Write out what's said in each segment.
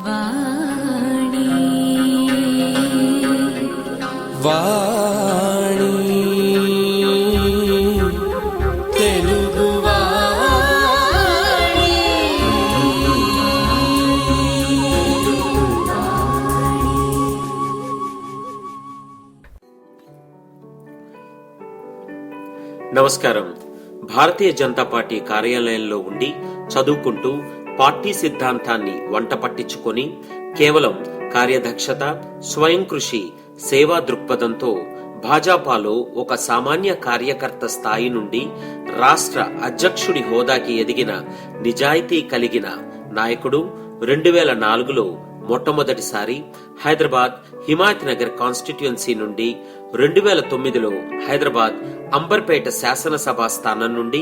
వాణి వాణి తెలుగు వాణి. నమస్కారం. భారతీయ జనతా పార్టీ కార్యాలయంలో ఉండి చదువుకుంటూ పార్టీ సిద్ధాంతాన్ని వంట పట్టించుకొని కేవలం కార్యదక్షత, స్వయం కృషి, సేవా దృక్పథంతో భాజపాలో ఒక సామాన్య కార్యకర్త స్థాయి నుండి రాష్ట్ర అధ్యక్షుడి హోదాకి ఎదిగిన నిజాయితీ కలిగిన నాయకుడు 2004లో మొట్టమొదటిసారి హైదరాబాద్ హిమాయత్ నగర్ కాన్స్టిట్యుయెన్సీ నుండి 2009లో హైదరాబాద్ అంబర్పేట శాసనసభ స్థానం నుండి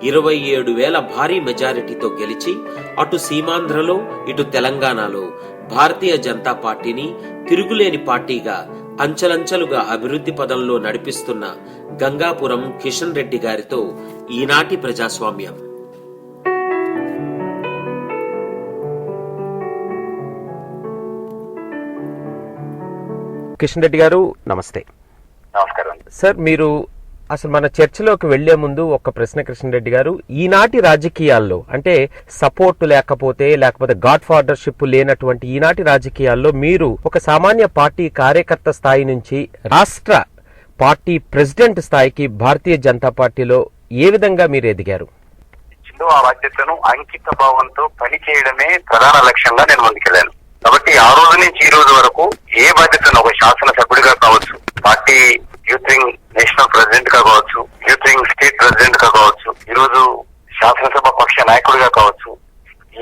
27,000 భారీ మెజారిటీతో గెలిచి అటు సీమాంధ్రలో ఇటు తెలంగాణలో భారతీయ జనతా పార్టీని తిరుగులేని పార్టీగా అంచెలంచెలుగా అభివృద్ధి పదంలో నడిపిస్తున్న గంగాపురం కిషన్ రెడ్డి గారితో ఈనాటి ప్రజాస్వామ్యం. కిషన్ రెడ్డి గారు నమస్తే. నమస్కారం సార్, మీరు అసలు మన చర్చలోకి వెళ్లే ముందు ఒక ప్రశ్న కిషన్ రెడ్డి గారు, ఈనాటి రాజకీయాల్లో అంటే సపోర్ట్ లేకపోతే గాడ్ ఫాదర్షిప్ లేనటువంటి ఈనాటి రాజకీయాల్లో మీరు ఒక సామాన్య పార్టీ కార్యకర్త స్థాయి నుంచి రాష్ట్ర పార్టీ ప్రెసిడెంట్ స్థాయికి భారతీయ జనతా పార్టీలో ఏ విధంగా మీరు ఎదిగారు? ఆ బాధ్యతను అంకిత భావంతో పనిచేయడమే ప్రధాన లక్ష్యంగా నేను ముందుకెళ్లాను. కాబట్టి ఆ రోజు నుంచి ఈ రోజు వరకు ఏ బాధ్యతను ఒక శాసనసభ్యుడిగా కావచ్చు, party youth wing national president గా కావచ్చు, యూత్ వింగ్ స్టేట్ ప్రెసిడెంట్ గా కావచ్చు, ఈ రోజు శాసనసభ పక్ష నాయకుడిగా కావచ్చు,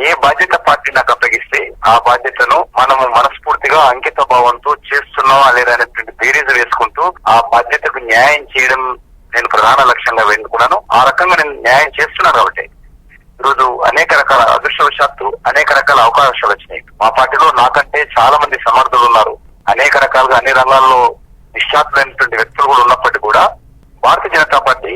ఏ బాధ్యత పార్టీ నాకు అప్పగిస్తే ఆ బాధ్యతను మనము మనస్ఫూర్తిగా అంకిత భావంతో చేస్తున్నావా లేదా అనేటువంటి బేరీజు వేసుకుంటూ ఆ బాధ్యతకు న్యాయం చేయడం నేను ప్రధాన లక్ష్యంగా వెనుకున్నాను. ఆ రకంగా నేను న్యాయం చేస్తున్నాను. కాబట్టి ఈరోజు అనేక రకాల అదృష్టవశాత్తు అనేక రకాల అవకాశాలు వచ్చినాయి. మా పార్టీలో నాకంటే చాలా మంది సమర్థులు ఉన్నారు. అనేక రకాలుగా అన్ని రంగాల్లో నిష్ణాతులైనటువంటి వ్యక్తులు కూడా ఉన్నప్పటికీ కూడా భారతీయ జనతా పార్టీ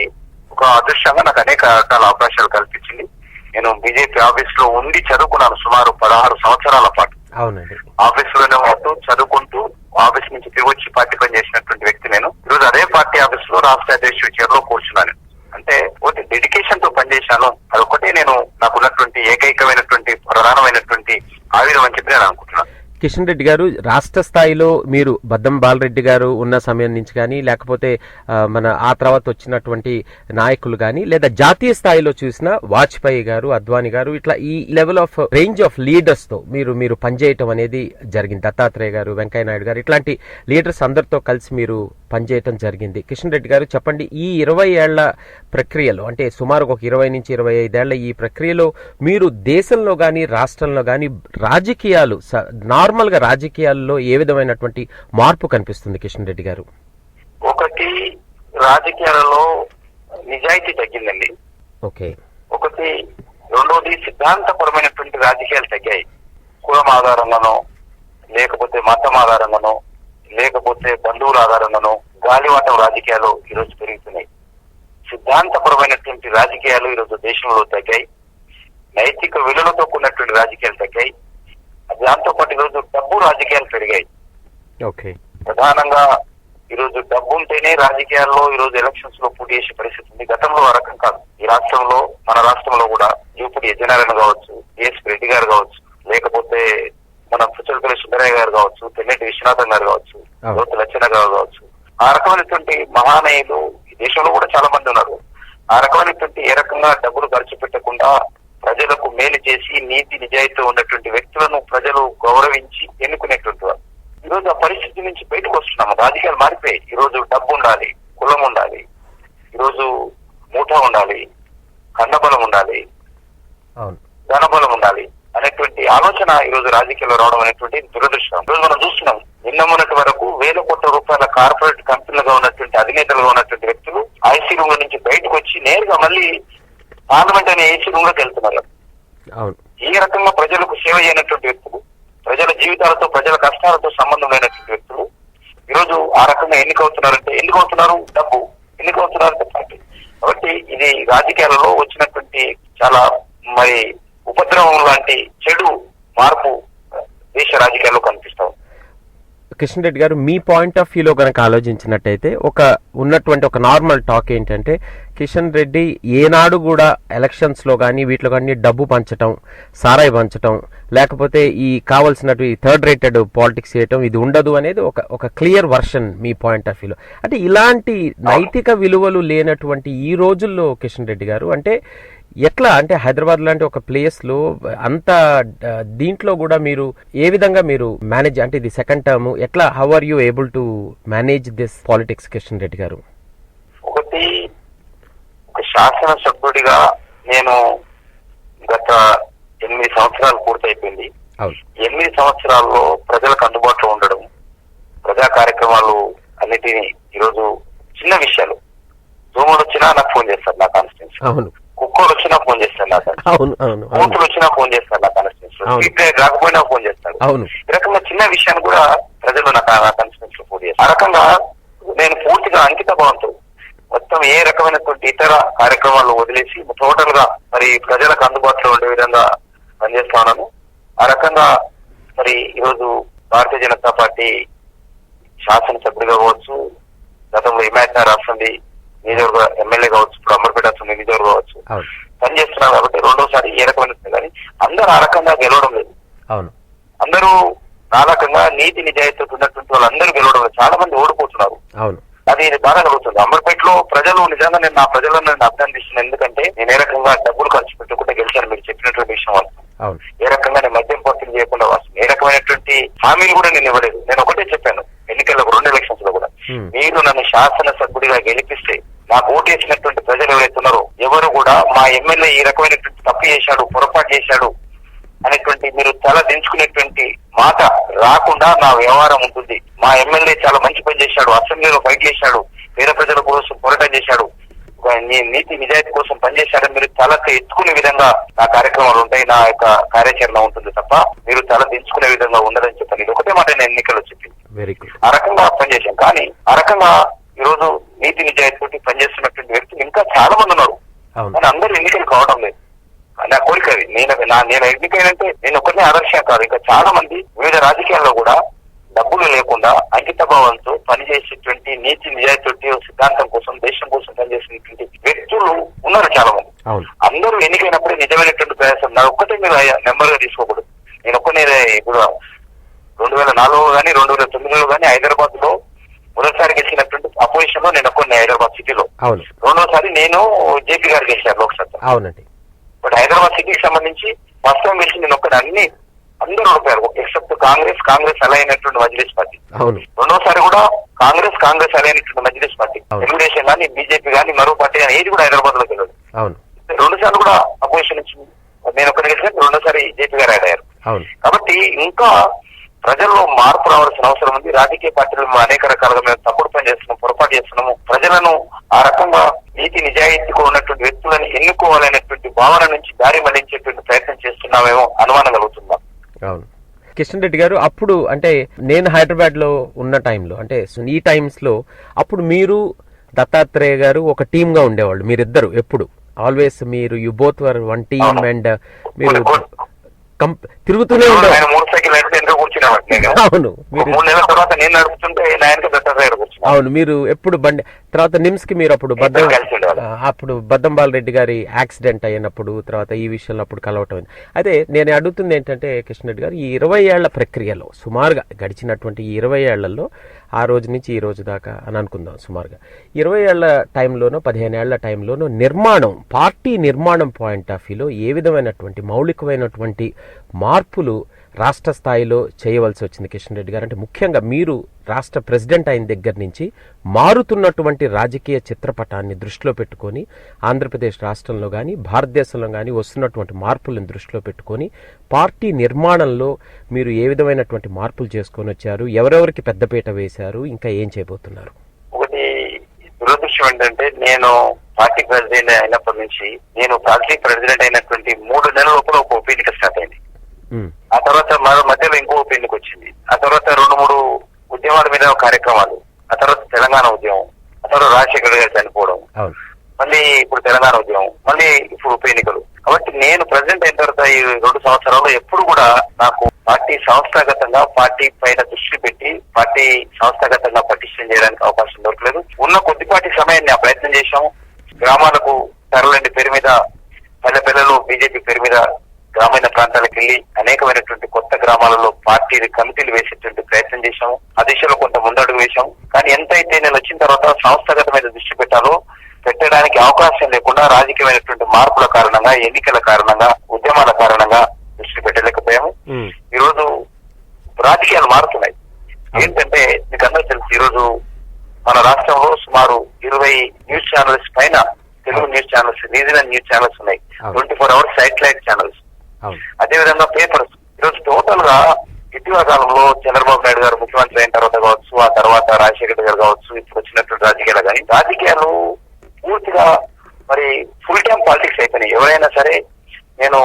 ఒక అదృష్టంగా నాకు అనేక రకాల అవకాశాలు కల్పించింది. నేను బీజేపీ ఆఫీస్ లో ఉండి చదువుకున్నాను సుమారు 16 సంవత్సరాల పాటు. అవునండి. ఆఫీస్ లోనే ఉంటూ చదువుకుంటూ ఆఫీస్ నుంచి తిరిగి వచ్చి పార్టీ పని చేసినటువంటి వ్యక్తి నేను. ఈరోజు అదే పార్టీ ఆఫీస్ లో రాష్ట్ర అధ్యక్షుడి చైర్లో కూర్చున్నాను. అంటే ఒకటి డెడికేషన్ తో పనిచేశాను. అదొకటే నేను నాకున్నటువంటి ఏకైకమైనటువంటి ప్రధానమైనటువంటి ఆయుధం అని చెప్పి నేను అనుకుంటున్నాను. కిషన్ రెడ్డి గారు, రాష్ట్ర స్థాయిలో మీరు బద్దం బాలరెడ్డి గారు ఉన్న సమయం నుంచి కానీ లేకపోతే మన ఆ తర్వాత వచ్చినటువంటి నాయకులు కానీ లేదా జాతీయ స్థాయిలో చూసిన వాజ్పేయి గారు, అద్వానీ గారు, ఇట్లా ఈ level of range of leaders తో మీరు పనిచేయటం అనేది జరిగింది. దత్తాత్రేయ గారు, వెంకయ్య నాయుడు గారు, ఇట్లాంటి లీడర్స్ అందరితో కలిసి మీరు పనిచేయటం జరిగింది. కిషన్ రెడ్డి గారు చెప్పండి, ఈ 20 ఏళ్ల ప్రక్రియలో అంటే సుమారు ఒక 20 నుంచి 25 ఏళ్ల ఈ ప్రక్రియలో మీరు దేశంలో గాని రాష్ట్రంలో గాని రాజకీయాలు నార్మల్ గా రాజకీయాల్లో ఏ విధమైనటువంటి మార్పు కనిపిస్తుంది కిషన్ రెడ్డి గారు? ఒకటి, రాజకీయాలలో నిజాయితీ తగ్గిందండి. ఓకే. ఒకటి. రెండోది, సిద్ధాంతపరమైనటువంటి రాజకీయాలు తగ్గాయి. కులం ఆధారంగానో లేకపోతే మతం ఆధారంగానో లేకపోతే బంధువుల ఆధారంగానో గాలివాటం రాజకీయాలు ఈరోజు పెరుగుతున్నాయి. సిద్ధాంతపరమైనటువంటి రాజకీయాలు ఈరోజు దేశంలో తగ్గాయి. నైతిక విలువలతో కూడినటువంటి రాజకీయాలు తగ్గాయి. దాంతో పాటు ఈరోజు డబ్బు రాజకీయాలు పెరిగాయి. ఓకే. ప్రధానంగా ఈరోజు డబ్బు ఉంటేనే రాజకీయాల్లో ఈరోజు ఎలక్షన్స్ లో పోటీ చేసే పరిస్థితి ఉంది. గతంలో ఆ రకం కాదు. ఈ రాష్ట్రంలో, మన రాష్ట్రంలో కూడా యూపీ యజ్ఞనారాయణ కావచ్చు, ఏఎస్ రెడ్డి గారు కావచ్చు, లేకపోతే మన పుచ్చలపల్లి సుందరయ్య గారు కావచ్చు, తెల్లటి విశ్వనాథం గారు కావచ్చు, జ్యోతి లచ్చన్న గారు కావచ్చు, ఆ రకమైనటువంటి మహానీయులు ఈ దేశంలో కూడా చాలా మంది ఉన్నారు. ఆ రకమైనటువంటి ఏ రకంగా డబ్బులు ఖర్చు పెట్టకుండా ప్రజలకు మేలు చేసి నీతి నిజాయితీ ఉన్నటువంటి వ్యక్తులను ప్రజలు గౌరవించి ఎన్నుకునేటువంటి వారు. ఈరోజు ఆ పరిస్థితి నుంచి బయటకు వస్తున్నాము. రాజకీయాలు మారిపోయాయి. ఈరోజు డబ్బు ఉండాలి, కులం ఉండాలి, ఈరోజు మూఠ ఉండాలి, కండబలం ఉండాలి, ధనబలం ఉండాలి అనేటువంటి ఆలోచన ఈరోజు రాజకీయాల్లో రావడం అనేటువంటి దురదృష్టం. ఈరోజు మనం చూస్తున్నాం, నిన్న మొన్నటి వరకు వేల కోట్ల రూపాయల కార్పొరేట్ కంపెనీలుగా ఉన్నటువంటి అధినేతలుగా ఉన్నటువంటి వ్యక్తులు ఐసీ రూమ్ నుంచి బయటకు వచ్చి నేరుగా మళ్ళీ పార్లమెంట్ అనే ఏసీ రూమ్ లోకి వెళ్తున్నారు. ఈ రకంగా ప్రజలకు సేవ చేయనటువంటి వ్యక్తులు, ప్రజల జీవితాలతో ప్రజల కష్టాలతో సంబంధం లేనటువంటి వ్యక్తులు ఈరోజు ఆ రకంగా ఎన్నికవుతున్నారంటే ఎందుకు అవుతున్నారు? డబ్బు. ఎన్నికవుతున్నారంటే పార్టీ. కాబట్టి ఇది రాజకీయాలలో వచ్చినటువంటి చాలా ఉపద్రవం లాంటి చెడు మార్పు దేశ రాజకీయాల్లో కనిపిస్తా ఉంది. కిషన్ రెడ్డి గారు, మీ పాయింట్ ఆఫ్ వ్యూలో కనుక ఆలోచించినట్టయితే ఉన్నటువంటి ఒక నార్మల్ టాక్ ఏంటంటే, కిషన్ రెడ్డి ఏనాడు కూడా ఎలక్షన్స్ లో కానీ వీటిలో కానీ డబ్బు పంచటం, సారాయి పంచటం, లేకపోతే ఈ కావాల్సినట్టు ఈ థర్డ్ రేటెడ్ పాలిటిక్స్ చేయటం ఇది ఉండదు అనేది ఒక clear version me point of వ్యూలో. అంటే ఇలాంటి నైతిక విలువలు లేనటువంటి ఈ రోజుల్లో కిషన్ రెడ్డి గారు అంటే ఎట్లా, అంటే హైదరాబాద్ లాంటి ఒక ప్లేస్ లో అంత దీంట్లో కూడా మీరు ఏ విధంగా మీరు మేనేజ్, అంటే ఇది సెకండ్ టర్మ్, ఎట్లా how are you able to manage this politics Kishan Reddy garu? ఒకటి, ఒక శాసనసభ్యుడిగా నేను గత 8 సంవత్సరాలు పూర్తయిపోయింది. 8 సంవత్సరాల్లో ప్రజలకు అందుబాటులో ఉండడం, ప్రజా కార్యక్రమాలు అన్నిటినీ ఈరోజు చిన్న విషయాలు, దోమలు వచ్చినా నాకు ఫోన్ చేస్తారు నా కాన్స్టిట్యూన్సీ, కుక్కలు వచ్చినా ఫోన్ చేస్తారు నా కాన్స్టిట్యూన్సీ, కూతురు వచ్చినా ఫోన్ చేస్తారు నా కాన్స్టిట్యూన్సీ, స్పీకర్ రాకపోయినా ఫోన్ చేస్తారు. ఈ రకంగా చిన్న విషయాన్ని కూడా ప్రజలు నా కాన్స్టిట్యూన్సీ ఫోన్ చేస్తారు. ఆ రకంగా నేను పూర్తిగా అంకిత భావంతో మొత్తం ఏ రకమైనటువంటి ఇతర కార్యక్రమాలు వదిలేసి టోటల్ గా మరి ప్రజలకు అందుబాటులో ఉండే విధంగా పనిచేస్తా ఉన్నాను. ఆ రకంగా మరి ఈరోజు భారతీయ జనతా పార్టీ శాసనసభ్యుడిగా కావచ్చు, గతంలో ఇమాజినరీ అసెంబ్లీ నియోజకవర్గ ఎమ్మెల్యే కావచ్చు, ఇప్పుడు అమర్పేట అసెంబ్లీ నియోజకవర్గం కావచ్చు పనిచేస్తున్నాం. కాబట్టి రెండోసారి ఏ రకమైన కానీ అందరూ ఆ రకంగా గెలవడం లేదు. అందరూ ఆ రకంగా నీతి నిజాయితీతో ఉన్నటువంటి వాళ్ళందరూ గెలవడం లేదు. చాలా మంది ఓడిపోతున్నారు. అది బాగా కలుగుతుంది. అమర్పేటలో ప్రజలు నిజంగా నేను నా ప్రజలను నేను అభినందిస్తున్నాను. ఎందుకంటే నేను ఏ రకంగా డబ్బులు ఖర్చు పెట్టకుండా గెలిచాను. మీరు చెప్పినటువంటి విషయం వస్తుంది. ఏ రకంగా నేను మద్యం పార్టీలు చేయకుండా వస్తుంది. ఏ రకమైనటువంటి హామీలు కూడా నేను ఇవ్వలేదు. నేను ఒకటే చెప్పాను ఎన్నికల్లో 2 ఎలక్షన్స్ లో కూడా, మీరు నన్ను శాసనసభ్యుడిగా గెలిపిస్తే నాకు ఓటేసినటువంటి ప్రజలు ఎవరైతే ఉన్నారో ఎవరు కూడా మా ఎమ్మెల్యే ఈ రకమైనటువంటి తప్పు చేశాడు, పొరపాటు చేశాడు అనేటువంటి మీరు తల దించుకునేటువంటి మాట రాకుండా నా వ్యవహారం ఉంటుంది. మా ఎమ్మెల్యే చాలా మంచి పని చేశాడు, అసెంబ్లీలో ఫైట్ చేశాడు, పేద ప్రజల కోసం పోరాటం చేశాడు, నీతి నిజాయితీ కోసం పనిచేశాడని మీరు తల ఎత్తుకునే విధంగా నా కార్యక్రమాలు ఉంటాయి, నా యొక్క కార్యాచరణ ఉంటుంది తప్ప మీరు తల దించుకునే విధంగా ఉండదని చెప్పాను. ఇది ఒకటే మాట నేను ఎన్నికల్లో చెప్పింది. ఆ రకంగా పనిచేశాను. కానీ ఆ రకంగా ఈరోజు నీతి నిజాయితీ పనిచేస్తున్నటువంటి వ్యక్తులు ఇంకా చాలా మంది ఉన్నారు. కానీ అందరూ ఎన్నికలు కావడం లేదు. నా కోరిక అది. నేను ఎన్నికైనంటే నేను ఒకరినే ఆదర్శం కాదు, ఇంకా చాలా మంది వివిధ రాజకీయాల్లో కూడా డబ్బులు లేకుండా అంకిత భావంతో పనిచేసేటువంటి నీతి నిజాయితీ సిద్ధాంతం కోసం, దేశం కోసం పనిచేసినటువంటి వ్యక్తులు ఉన్నారు చాలా మంది. అందరూ ఎన్నికైనప్పుడే నిజమైనటువంటి ప్రయాసం. నా ఒక్కటే మీరు నెంబర్ గా తీసుకోకూడదు. నేను ఒక్కనే ఇప్పుడు 2004లో కానీ 2009లో కానీ హైదరాబాద్ లో మొదటిసారి గెలిచినటువంటి అపోజిషన్ లో నేను ఒక్కనే హైదరాబాద్ సిటీలో. రెండోసారి నేను జేపీ గారు గెలిచాను లోక్సభ. బట్ హైదరాబాద్ సిటీకి సంబంధించి ఫస్ట్ టైం గెలిచి నేను ఒక్కడే అందరూ ఓడిపోయారు ఎక్సెప్ట్ కాంగ్రెస్ అలా అయినటువంటి మజ్లిస్ పార్టీ. రెండోసారి కూడా కాంగ్రెస్ అలా అయినటువంటి మజ్లిస్ పార్టీ, తెలుగుదేశం కానీ బీజేపీ కానీ మరో పార్టీ కానీ ఏది కూడా హైదరాబాద్ లో గెలవదు. 2 సార్లు కూడా అపోజిషన్ నుంచి నేను ఒక్కడే గెలిచాను, రెండోసారి జేపీ గారు యాడ్ అయ్యారు. కాబట్టి ఇంకా ప్రజల్లో మార్పు రావాల్సిన అవసరం ఉంది. రాజకీయ పార్టీలు అనేక రకాలుగా మేము తప్పుడు పని చేస్తున్నాం, పొరపాటు చేస్తున్నాము. ప్రజలను ఆ రకంగా నీతి నిజాయితీగా ఉన్నటువంటి వ్యక్తులను ఎన్నుకోవాలనేటువంటి భావన నుంచి దారి మళ్లించేటువంటి ప్రయత్నం చేస్తున్నామేమో అనుమానం కలుగుతుందా? కిషన్ రెడ్డి గారు, అప్పుడు అంటే నేను హైదరాబాద్ లో ఉన్న టైంలో, అంటే ఈ టైమ్స్ లో అప్పుడు మీరు దత్తాత్రేయ గారు ఒక టీమ్ గా ఉండేవాళ్ళు. మీరిద్దరు ఎప్పుడు ఆల్వేస్ మీరు you both were one team and మీరు తిరుగుతూనే ఉండేవారు. అవును, అవును, మీరు ఎప్పుడు బండి తర్వాత నిమ్స్ కి మీరు అప్పుడు బద్దం బాలరెడ్డి గారి యాక్సిడెంట్ అయినప్పుడు తర్వాత ఈ విషయంలో అప్పుడు కలవటం. అయితే నేను అడుగుతుంది ఏంటంటే కిషన్ రెడ్డి గారు, ఈ 20 ఏళ్ల ప్రక్రియలో సుమారుగా గడిచినటువంటి ఈ 20 ఏళ్లలో ఆ రోజు నుంచి ఈ రోజు దాకా అని అనుకుందాం, సుమారుగా 20 ఏళ్ల టైంలోనో 15 ఏళ్ల టైంలోనో నిర్మాణం, పార్టీ నిర్మాణం పాయింట్ ఆఫ్ వ్యూలో ఏ విధమైనటువంటి మౌలికమైనటువంటి మార్పులు రాష్ట్ర స్థాయిలో చేయవలసి వచ్చింది కిషన్ రెడ్డి గారు? అంటే ముఖ్యంగా మీరు రాష్ట్ర ప్రెసిడెంట్ అయిన దగ్గర నుంచి మారుతున్నటువంటి రాజకీయ చిత్రపటాన్ని దృష్టిలో పెట్టుకొని, ఆంధ్రప్రదేశ్ రాష్ట్రంలో కానీ భారతదేశంలో కానీ వస్తున్నటువంటి మార్పులను దృష్టిలో పెట్టుకొని పార్టీ నిర్మాణంలో మీరు ఏ విధమైనటువంటి మార్పులు చేసుకొని వచ్చారు? ఎవరెవరికి పెద్దపీట వేశారు? ఇంకా ఏం చేయబోతున్నారు? ఒకటి దురదృష్టం ఏంటంటే, నేను పార్టీ ప్రెసిడెంట్ అయినప్పటి నుంచి నేను పార్టీ ప్రెసిడెంట్ అయినటువంటి 3 నెలల లోపల ఒక ఉప ఎన్నిక స్టార్ట్ అయింది. ఆ తర్వాత మధ్యలో ఇంకో ఉప ఎన్నిక వచ్చింది. ఆ తర్వాత 2-3 ఉద్యమాల మీద కార్యక్రమాలు, ఆ తర్వాత తెలంగాణ ఉద్యమం, ఆ తర్వాత రాజశేఖర్ గారు చనిపోవడం, మళ్ళీ ఇప్పుడు తెలంగాణ ఉద్యమం, మళ్ళీ ఇప్పుడు ఉప ఎన్నికలు. కాబట్టి నేను ప్రెసిడెంట్ అయిన తర్వాత ఈ 2 సంవత్సరాల్లో ఎప్పుడు కూడా నాకు పార్టీ సంస్థాగతంగా పార్టీ పైన దృష్టి పెట్టి పార్టీ సంస్థాగతంగా పటిష్టం చేయడానికి అవకాశం దొరకలేదు. ఉన్న కొద్దిపాటి సమయాన్ని ఆ ప్రయత్నం చేశాము. గ్రామాలకు తరలండి పేరు మీద పల్లె బీజేపీ పేరు మీద గ్రామీణ ప్రాంతాలకు వెళ్లి అనేకమైనటువంటి కొత్త గ్రామాలలో పార్టీ కమిటీలు వేసేటువంటి ప్రయత్నం చేశాము. ఆ దిశలో కొంత ముందడుగు వేశాము. కానీ ఎంతైతే నేను వచ్చిన తర్వాత సంస్థాగతమైన దృష్టి పెట్టడానికి అవకాశం లేకుండా రాజకీయమైనటువంటి మార్పుల కారణంగా, ఎన్నికల కారణంగా, ఉద్యమాల కారణంగా దృష్టి పెట్టలేకపోయాము. ఈ రోజు రాజకీయాలు మారుతున్నాయి. ఏంటంటే మీకు అందరూ తెలుసు, ఈ రోజు మన రాష్ట్రంలో సుమారు 20 న్యూస్ ఛానల్స్ పైన Telugu news channels, regional news channels ఉన్నాయి. 24 అవర్స్ శాటిలైట్ ఛానల్స్, అదేవిధంగా పేపర్స్. ఈరోజు టోటల్ గా ఇటీవల కాలంలో చంద్రబాబు నాయుడు గారు ముఖ్యమంత్రి అయిన తర్వాత కావచ్చు, ఆ తర్వాత రాజశేఖర్ గారు కావచ్చు, ఇప్పుడు వచ్చినటువంటి రాజకీయాలు కానీ రాజకీయాలు పూర్తిగా మరి ఫుల్ టైం పాలిటిక్స్ అయిపోయినాయి. ఎవరైనా సరే నేను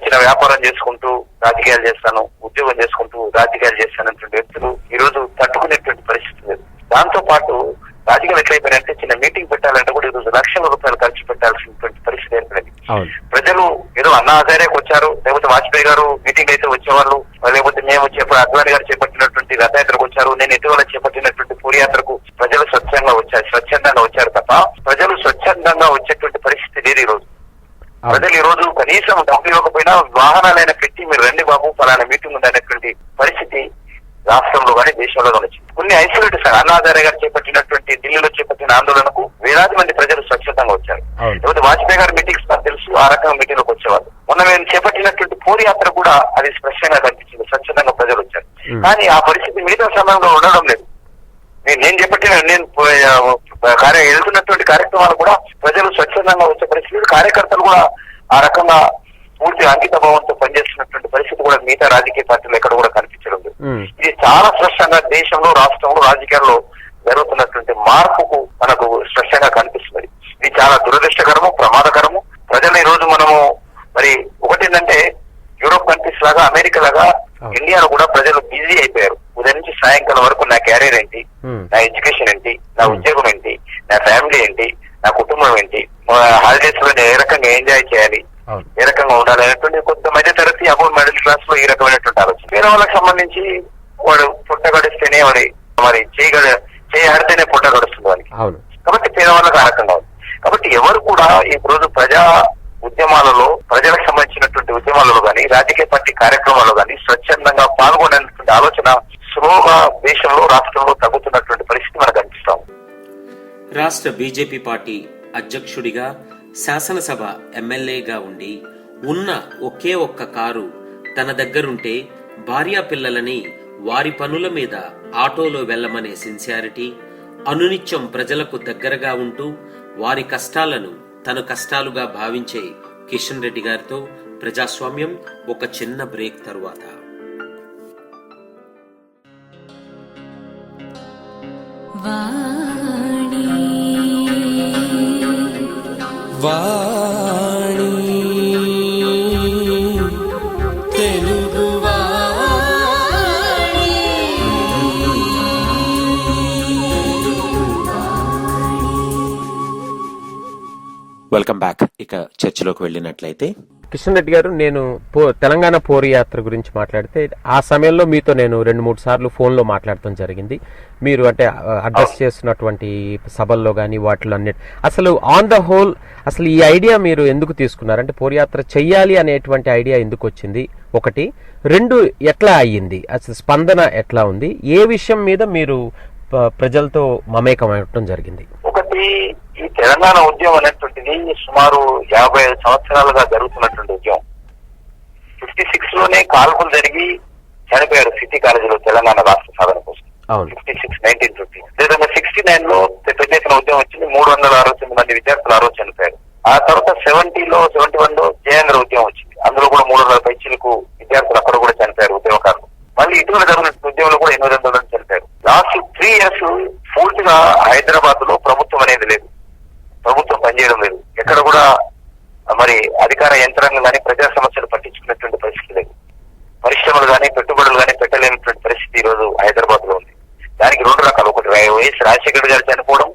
చిన్న వ్యాపారం చేసుకుంటూ రాజకీయాలు చేస్తాను, ఉద్యోగం చేసుకుంటూ రాజకీయాలు చేస్తానటువంటి వ్యక్తులు ఈ రోజు తట్టుకునేటువంటి పరిస్థితి లేదు. దాంతో పాటు రాజకీయాలు ఎట్లయిపోయినాయంటే చిన్న మీటింగ్ పెట్టాలంటే కూడా ఈరోజు లక్షల రూపాయలు ఖర్చు పెట్టాల్సినటువంటి పరిస్థితి ఏర్పడింది. ప్రజలు ఏదో అన్నా హజారేకి వచ్చారు, లేకపోతే వాజ్పేయి గారు మీటింగ్ అయితే వచ్చేవాళ్ళు, లేకపోతే మేము అద్వానీ గారు చేపట్టినటువంటి రథయాత్రకు వచ్చారు, నేను ఇటీవల చేపట్టినటువంటి పూరి యాత్రకు ప్రజలు స్వచ్ఛందంగా వచ్చారు తప్ప ప్రజలు స్వచ్ఛందంగా వచ్చేటువంటి పరిస్థితి లేదు. ఈ రోజు ప్రజలు ఈ రోజు కనీసం డబ్బులు ఇవ్వకపోయినా వాహనాలైనా పెట్టి మీరు రండి బాబు ఫలానా మీటింగ్ ఉందనేటువంటి పరిస్థితి రాష్ట్రంలో కానీ దేశంలో కానీ వచ్చింది. కొన్ని ఐసోలేటెడ్ అన్నా హజారే గారు చేపట్టినటువంటి ఢిల్లీలో చేపట్టిన ఆందోళనకు వేలాది మంది ప్రజలు స్వచ్ఛందంగా వచ్చారు. లేకపోతే వాజ్పేయి గారి మీటింగ్స్ నాకు తెలుసు, ఆ రకంగా మీటింగ్ లోకి వచ్చేవాళ్ళు. మొన్న మేము చేపట్టినటువంటి పూరి యాత్ర కూడా అది స్పష్టంగా కనిపించింది, స్వచ్ఛందంగా ప్రజలు వచ్చారు. కానీ ఆ పరిస్థితి మిగతా సమయంలో ఉండడం లేదు. నేను చేపట్టిన వెళ్తున్నటువంటి కార్యక్రమాలు కూడా ప్రజలు స్వచ్ఛందంగా వచ్చే పరిస్థితి, కార్యకర్తలు కూడా ఆ రకంగా పూర్తి అంకిత భావంతో పనిచేస్తున్నటువంటి పరిస్థితి కూడా మిగతా రాజకీయ పార్టీలు ఎక్కడ కూడా కనిపించడం లేదు. ఇది చాలా స్పష్టంగా దేశంలో, రాష్ట్రంలో, రాజకీయాల్లో జరుగుతున్నటువంటి మార్పుకు మనకు స్పష్టంగా కనిపిస్తుంది. ఇది చాలా దురదృష్టకరము, ప్రమాదకరము. ప్రజలు ఈ రోజు మనము మరి ఒకటేంటంటే యూరోప్ కంట్రీస్ లాగా, అమెరికా లాగా ఇండియాలో కూడా ప్రజలు బిజీ అయిపోయారు. ఉదయం నుంచి సాయంకాలం వరకు నా క్యారియర్ ఏంటి, నా ఎడ్యుకేషన్ ఏంటి, నా ఉద్యోగం ఏంటి, నా ఫ్యామిలీ ఏంటి, నా కుటుంబం ఏంటి, హాలిడేస్ లో నేను ఏ రకంగా ఎంజాయ్ చేయాలి, ఏ రకంగా ఉండాలి అనేటువంటి కొంత మధ్య తరగతి అబౌవ్ మిడిల్ క్లాస్ లో ఈ రకమైనటువంటి ఆలోచన. వేరే వాళ్ళకి సంబంధించి వాడు పుట్ట గడిస్తేనే మరి చేయడితేనే పుట్ట గడుస్తుంది వానికి. కాబట్టి పేదవాళ్ళకి ఆ రకంగా ఉంది. కాబట్టి ఎవరు కూడా ఈ రోజు ప్రజా ఉద్యమాలలో, ప్రజలకు సంబంధించినటువంటి ఉద్యమాలలో కానీ, రాజకీయ పార్టీ కార్యక్రమాల్లో కానీ స్వచ్ఛందంగా పాల్గొనేటువంటి ఆలోచన స్లోగా దేశంలో, రాష్ట్రంలో తగ్గుతున్నటువంటి పరిస్థితి మనకు కనిపిస్తాం. రాష్ట్ర బీజేపీ పార్టీ అధ్యక్షుడిగా, శాసనసభ ఎమ్మెల్యేగా ఉండి ఉన్న ఒకే ఒక్క కారు తన దగ్గరుంటే భార్యా పిల్లలని వారి పనుల మీద ఆటోలో వెళ్లమనే సిన్సియారిటీ, అనునిత్యం ప్రజలకు దగ్గరగా ఉంటూ వారి కష్టాలను తన కష్టాలుగా భావించే కిషన్ రెడ్డి గారితో ప్రజాస్వామ్యం ఒక చిన్న బ్రేక్ తరువాత. వాణి తెలుగు వెల్కమ్ బ్యాక్. ఇక చర్చలోకి వెళ్ళినట్లయితే కిషన్ రెడ్డి గారు, నేను తెలంగాణ పోరు యాత్ర గురించి మాట్లాడితే ఆ సమయంలో మీతో నేను 2-3 సార్లు ఫోన్లో మాట్లాడటం జరిగింది. మీరు అంటే అడ్రస్ చేస్తున్నటువంటి సభల్లో కానీ వాటిలో అన్నిటి అసలు ఆన్ ద హోల్ అసలు ఈ ఐడియా మీరు ఎందుకు తీసుకున్నారు? అంటే పోరు యాత్ర చెయ్యాలి అనేటువంటి ఐడియా ఎందుకు వచ్చింది? 1, 2 ఎట్లా అయ్యింది? అసలు స్పందన ఎట్లా ఉంది? ఏ విషయం మీద మీరు ప్రజలతో మమేకం అవ్వటం జరిగింది? ఒకటి, ఈ తెలంగాణ ఉద్యమం అనేటువంటిది సుమారు 55 సంవత్సరాలుగా జరుగుతున్నటువంటి ఉద్యమం. 56 లోనే కాల్పులు జరిగి చనిపోయారు సిటీ కాలేజీలో తెలంగాణ రాష్ట్ర సాధన కోసం. 1950 లేదా 69 లో పెద్ద ఎత్తున ఉద్యమం వచ్చింది. 369 మంది విద్యార్థులు ఆ రోజు చనిపోయారు. ఆ తర్వాత 71 లో జయాంధ్ర ఉద్యమం వచ్చింది. అందులో కూడా 300 పైచీలకు విద్యార్థులు అక్కడ కూడా చనిపోయారు, ఉద్యమకారులు. మళ్ళీ ఇటీవల జరిగిన ఉద్యమంలో కూడా 800 మంది చనిపోయారు. లాస్ట్ 3 years పూర్తిగా హైదరాబాద్ లో ప్రభుత్వం అనేది లేదు, ప్రభుత్వం పనిచేయడం లేదు. ఎక్కడ కూడా మరి అధికార యంత్రాంగం కానీ ప్రజా సమస్యలు పట్టించుకున్నటువంటి పరిస్థితి లేదు. పరిశ్రమలు కానీ పెట్టుబడులు కానీ పెట్టలేనటువంటి పరిస్థితి ఈ రోజు హైదరాబాద్ లో ఉంది. దానికి 2 రకాలు. ఒకటి, వైఎస్ రాజశేఖర్ గారు చనిపోవడం,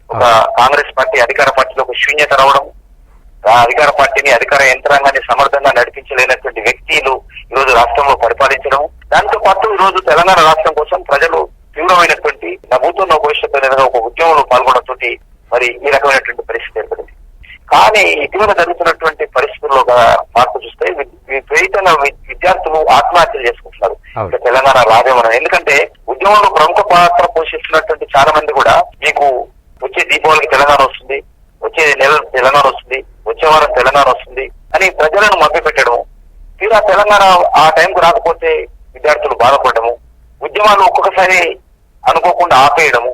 ఒక కాంగ్రెస్ పార్టీ అధికార పార్టీలో ఒక శూన్యత రావడం. అధికార పార్టీని, అధికార యంత్రాంగాన్ని సమర్థంగా నడిపించలేనటువంటి వ్యక్తులు ఈరోజు రాష్ట్రంలో పరిపాలించడం, దాంతో పాటు ఈరోజు తెలంగాణ రాష్ట్రం కోసం ప్రజలు తీవ్రమైనటువంటి నవ్వుతున్న భవిష్యత్తు అనేది ఒక ఉద్యమంలో పాల్గొనడంతో మరి ఈ రకమైనటువంటి పరిస్థితి ఏర్పడింది. కానీ ఇటీవల జరుగుతున్నటువంటి పరిస్థితుల్లో మార్పు చూస్తే విపరీతంగా విద్యార్థులు ఆత్మహత్యలు చేసుకుంటున్నారు. తెలంగాణ రాదేమో, ఎందుకంటే ఉద్యమంలో ప్రముఖ పాత్ర పోషిస్తున్నటువంటి చాలా మంది కూడా మీకు వచ్చే దీపావళికి తెలంగాణ వస్తుంది, వచ్చే నెల తెలంగాణ వస్తుంది, వచ్చే వారం తెలంగాణ వస్తుంది అని ప్రజలను మభ్యపెట్టడము, తీరా తెలంగాణ ఆ టైంకు రాకపోతే విద్యార్థులు బాధపడము, ఉద్యమాలు ఒక్కొక్కసారి అనుకోకుండా ఆపేయడము,